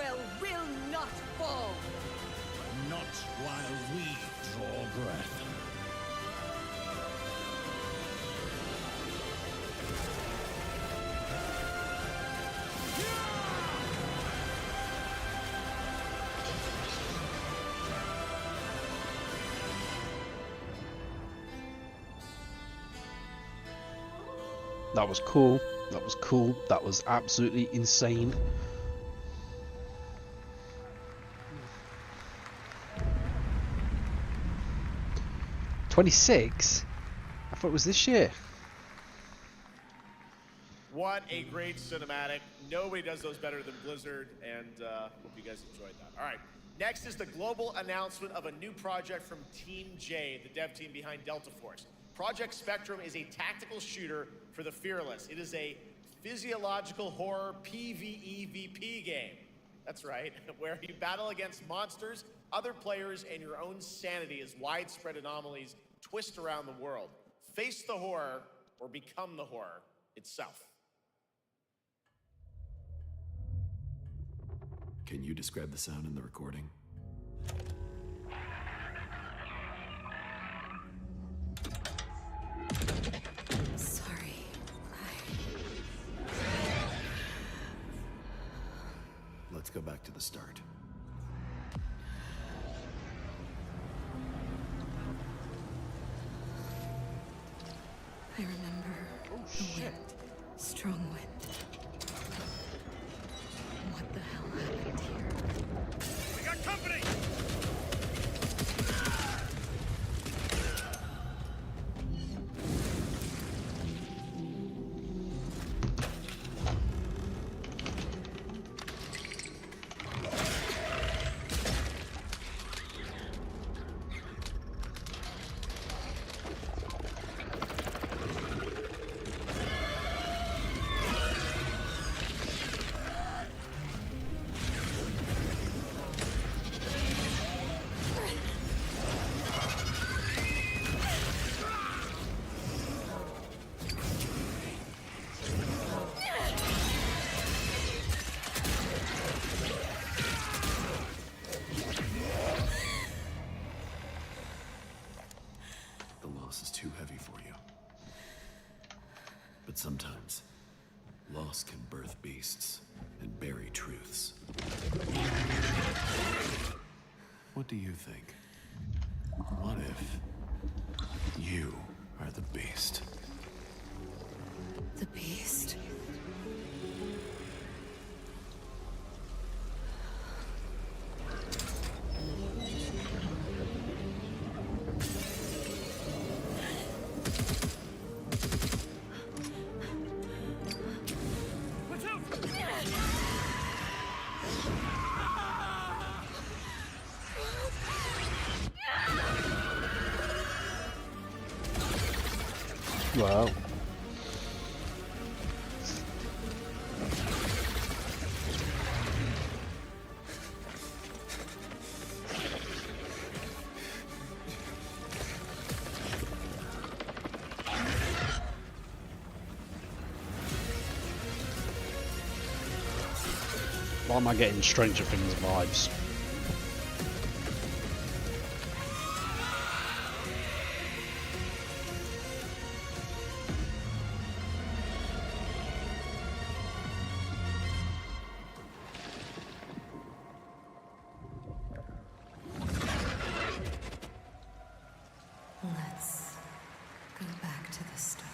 Citadel will not fall! Not while we draw breath. That was cool. That was cool. That was absolutely insane. '26? I thought it was this year. What a great cinematic. Nobody does those better than Blizzard, and hope you guys enjoyed that. All right, next is the global announcement of a new project from Team J, the dev team behind Delta Force. Project Spectrum is a tactical shooter for the fearless. It is a physiological horror PvEVP game. That's right, where you battle against monsters, other players, and your own sanity as widespread anomalies twist around the world. Face the horror or become the horror itself. Can you describe the sound in the recording? Sorry. Let's go back to the start. I remember the wind. Strong wind. What the hell happened here? We got company! Sometimes, loss can birth beasts and bury truths. What do you think? What if you are the beast? The beast? Wow. Why am I getting Stranger Things vibes? Let's go back to the start.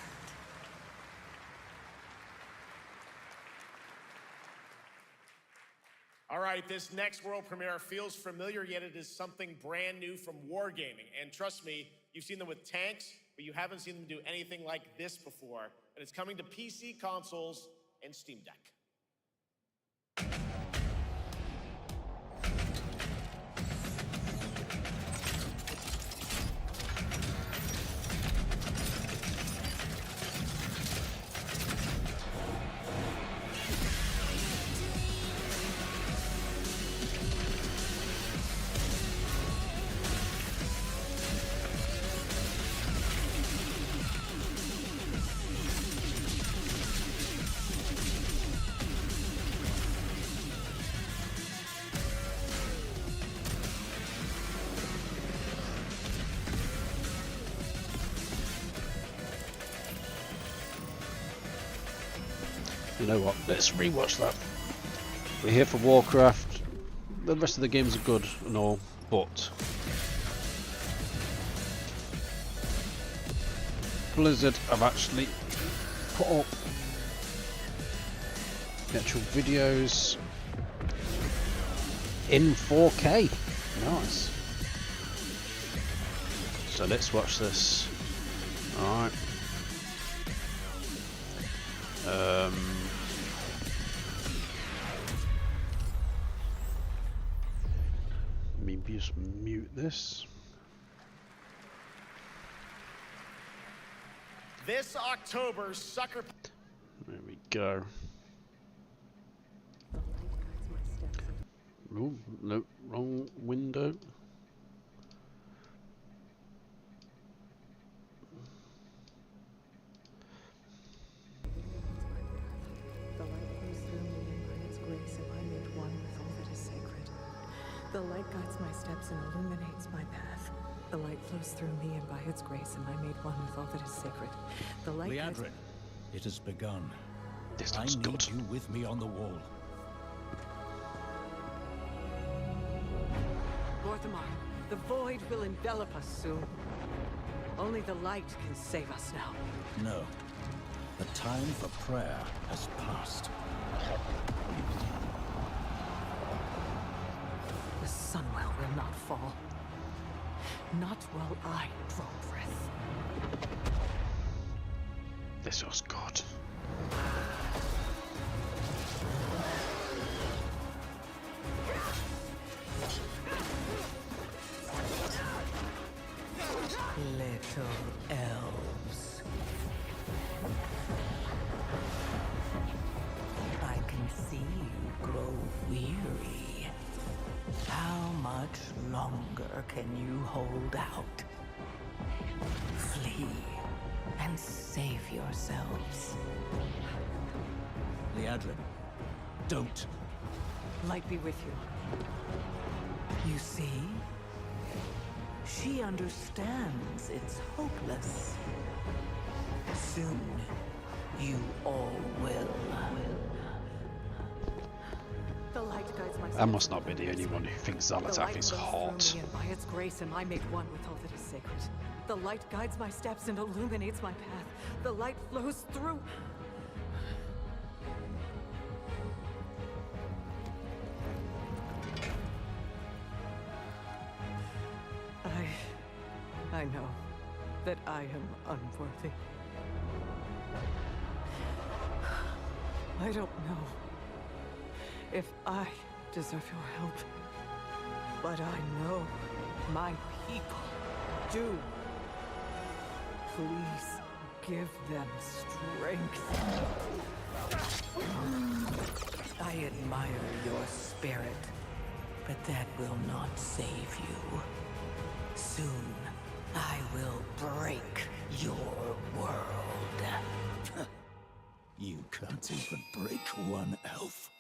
All right, this next world premiere feels familiar, yet it is something brand new from Wargaming. And trust me, you've seen them with tanks, but you haven't seen them do anything like this before. And it's coming to PC, consoles, and Steam Deck. You know what? Let's rewatch that. We're here for Warcraft. The rest of the games are good and all, but Blizzard have actually put up the actual videos in 4K. Nice. So let's watch this. Alright. Maybe just mute this. This October, Sucker... There we go. Oh, no, wrong window. The light guides my steps and illuminates my path. The light flows through me, and by its grace am I made one with all that is sacred. The light Leandrin, it has begun. This I looks need good. you with me on the wall. Gorthamar, the void will envelop us soon. Only the light can save us now. No. The time for prayer has passed. The Sunwell will not fall. Not while I draw breath. This was good. Little elves. I can see you grow weary. How much longer can you hold out? Flee and save yourselves. Leandrin, don't. Light be with you. You see? She understands it's hopeless. Soon, you all will. The light guides my I must not be the only one who thinks Xalatath is hot. And by its grace am I made one with all that is sacred. The light guides my steps and illuminates my path. The light flows through. I know that I am unworthy. I don't know if I deserve your help, but I know my people do. Please give them strength. I admire your spirit, but that will not save you. Soon, I will break your world. You can't even break one elf.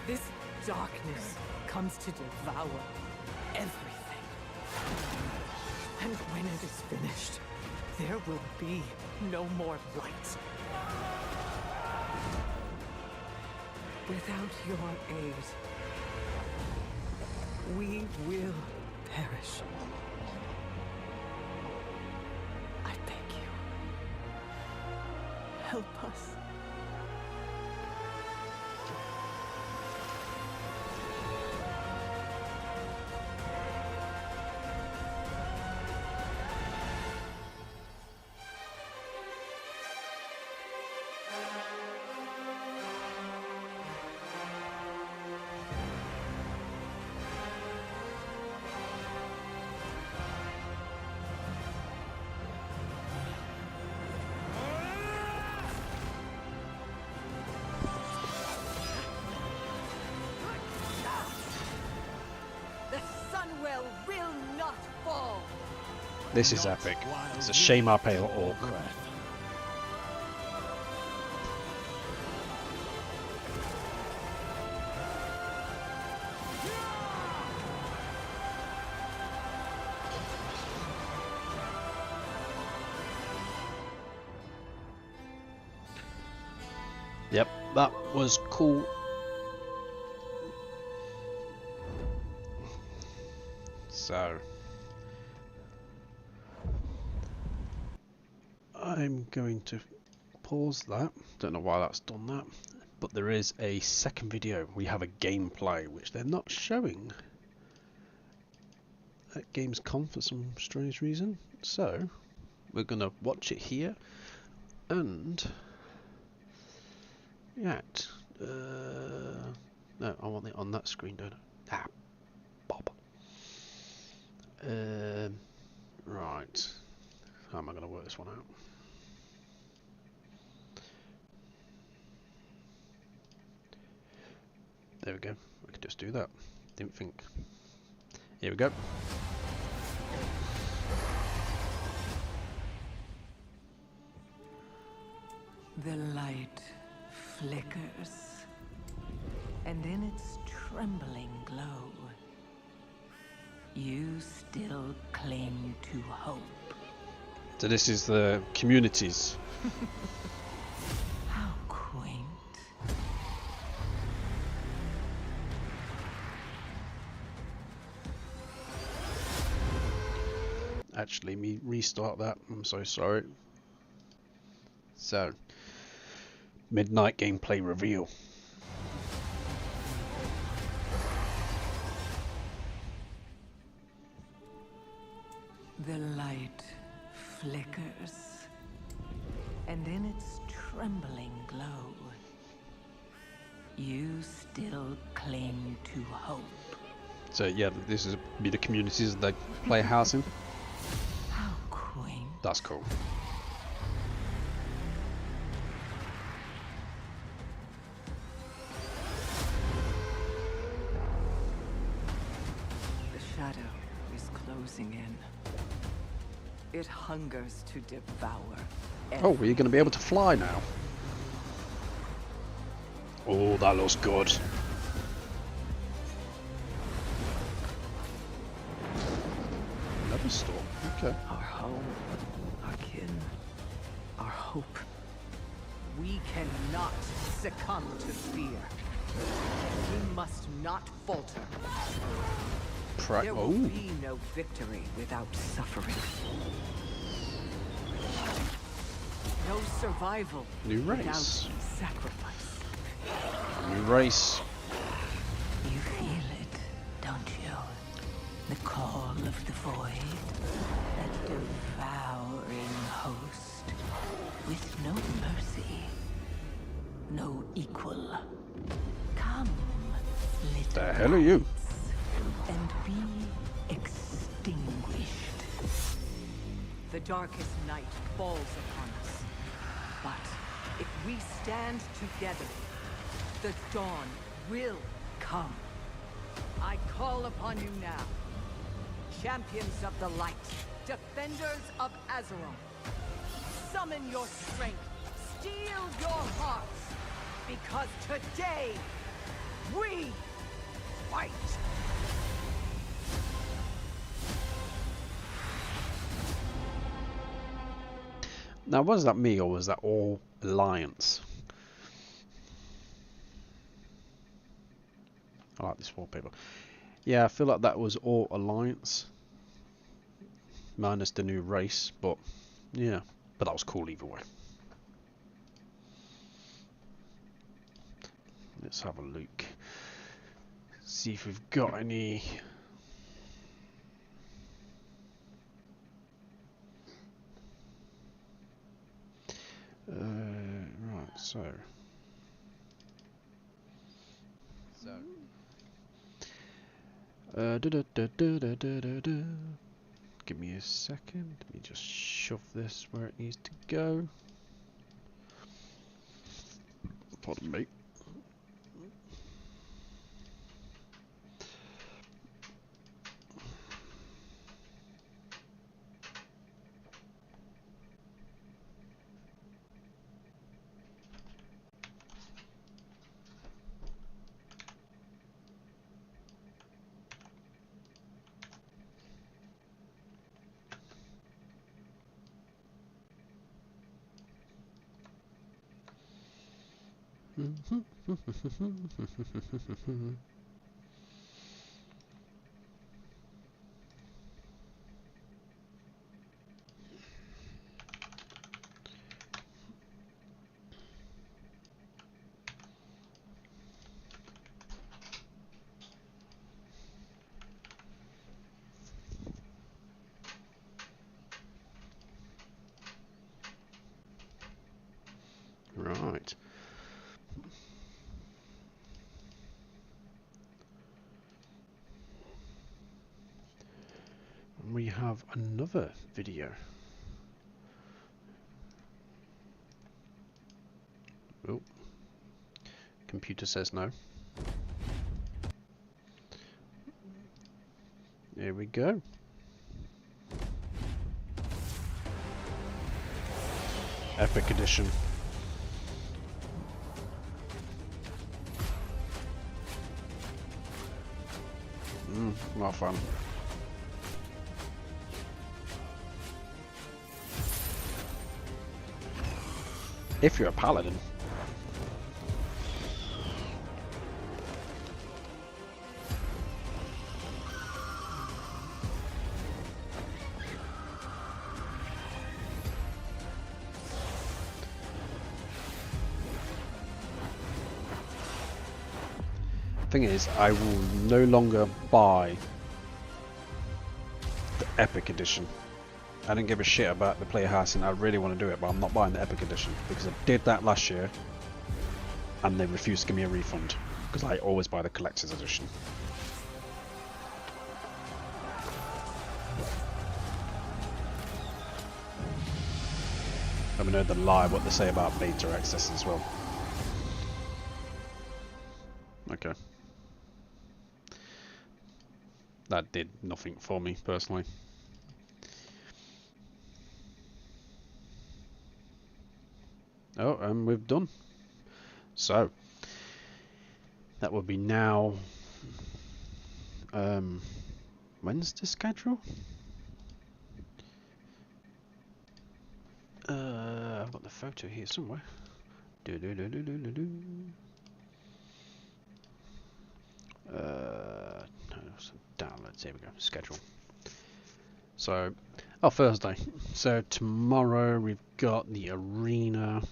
This darkness comes to devour everything. And when it is finished, there will be no more light. Without your aid, we will perish. I beg you, help us. Will not fall. This is epic. It's a shame I pay orc. Yep, that was cool. So I'm going to pause that. Don't know why that's done that, but there is a second video. We have a gameplay which they're not showing at Gamescom for some strange reason. So we're gonna watch it here and react. No, I want it on that screen, don't I? Ah, Bob. Right. How am I going to work this one out? There we go. I could just do that. Didn't think. Here we go. The light flickers, and in its trembling glow, you still cling to hope. So this is the communities. How quaint. Actually, me restart that. I'm so sorry. So, midnight gameplay reveal. The light flickers, and in its trembling glow, you still cling to hope. So yeah, this is be the communities they play a house in. How quaint. That's cool. The shadow is closing in. It hungers to devour. Oh, are you going to be able to fly now? Oh, that looks good. Never storm. Okay. Our home, our kin, our hope. We cannot succumb to fear. We must not falter. There will be no victory without suffering. No survival without sacrifice. New race. You feel it, don't you? The call of the void, that devouring host, with no mercy, no equal. Come, little The hell are you? and be extinguished. The darkest night falls upon us. But if we stand together, the dawn will come. I call upon you now. Champions of the light, defenders of Azeroth. Summon your strength, steel your hearts, because today, we fight! Now, was that me or was that all Alliance? I like this wallpaper. Yeah, I feel like that was all Alliance. Minus the new race, but yeah. But that was cool either way. Let's have a look. See if we've got any... right, so... Give me a second. Let me just shove this where it needs to go. Pardon me. Right. We have another video. Oh, computer says no. Here we go. Epic Edition. A lot of fun. If you're a paladin. Thing is, I will no longer buy the Epic Edition. I didn't give a shit about the player house and I really want to do it, but I'm not buying the Epic Edition because I did that last year and they refused to give me a refund because I always buy the Collector's Edition. I haven't heard the lie what they say about beta access as well. Okay. That did nothing for me personally. Oh, and we've done. So that will be now. When's the schedule? I've got the photo here somewhere. No, some downloads. Here we go. Schedule. So, Thursday. So tomorrow we've got the arena.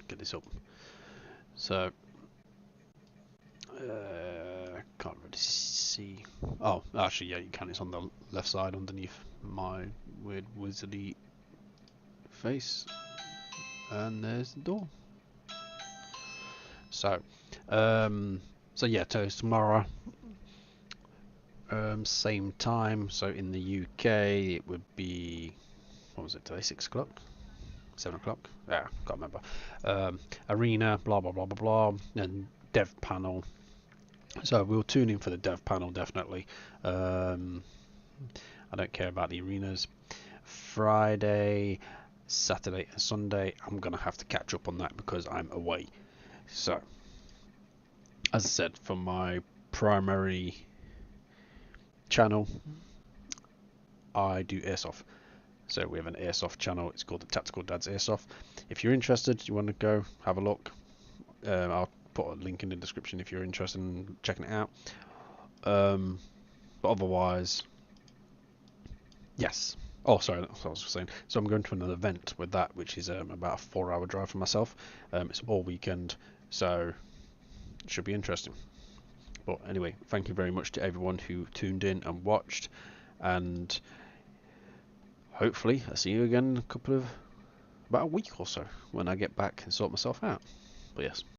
Get this up. So, can't really see. Oh, actually, yeah, you can. It's on the left side underneath my weird wizardy face, and there's the door. So, yeah, so it's tomorrow. Same time. So in the UK, it would be, what was it today? 6 o'clock. 7 o'clock? Yeah, can't remember. Arena, blah blah blah blah blah, and dev panel. So we'll tune in for the dev panel definitely. I don't care about the arenas. Friday, Saturday, and Sunday, I'm gonna have to catch up on that because I'm away. So, as I said, for my primary channel, I do airsoft. So we have an airsoft channel. It's called the Tactical Dads Airsoft. If you're interested, you want to go have a look. I'll put a link in the description if you're interested in checking it out. But otherwise, yes. Oh, sorry, that's what I was saying. So I'm going to another event with that, which is about a 4-hour drive for myself. It's all weekend, so it should be interesting. But anyway, thank you very much to everyone who tuned in and watched, and hopefully I'll see you again in about a week or so when I get back and sort myself out. But yes.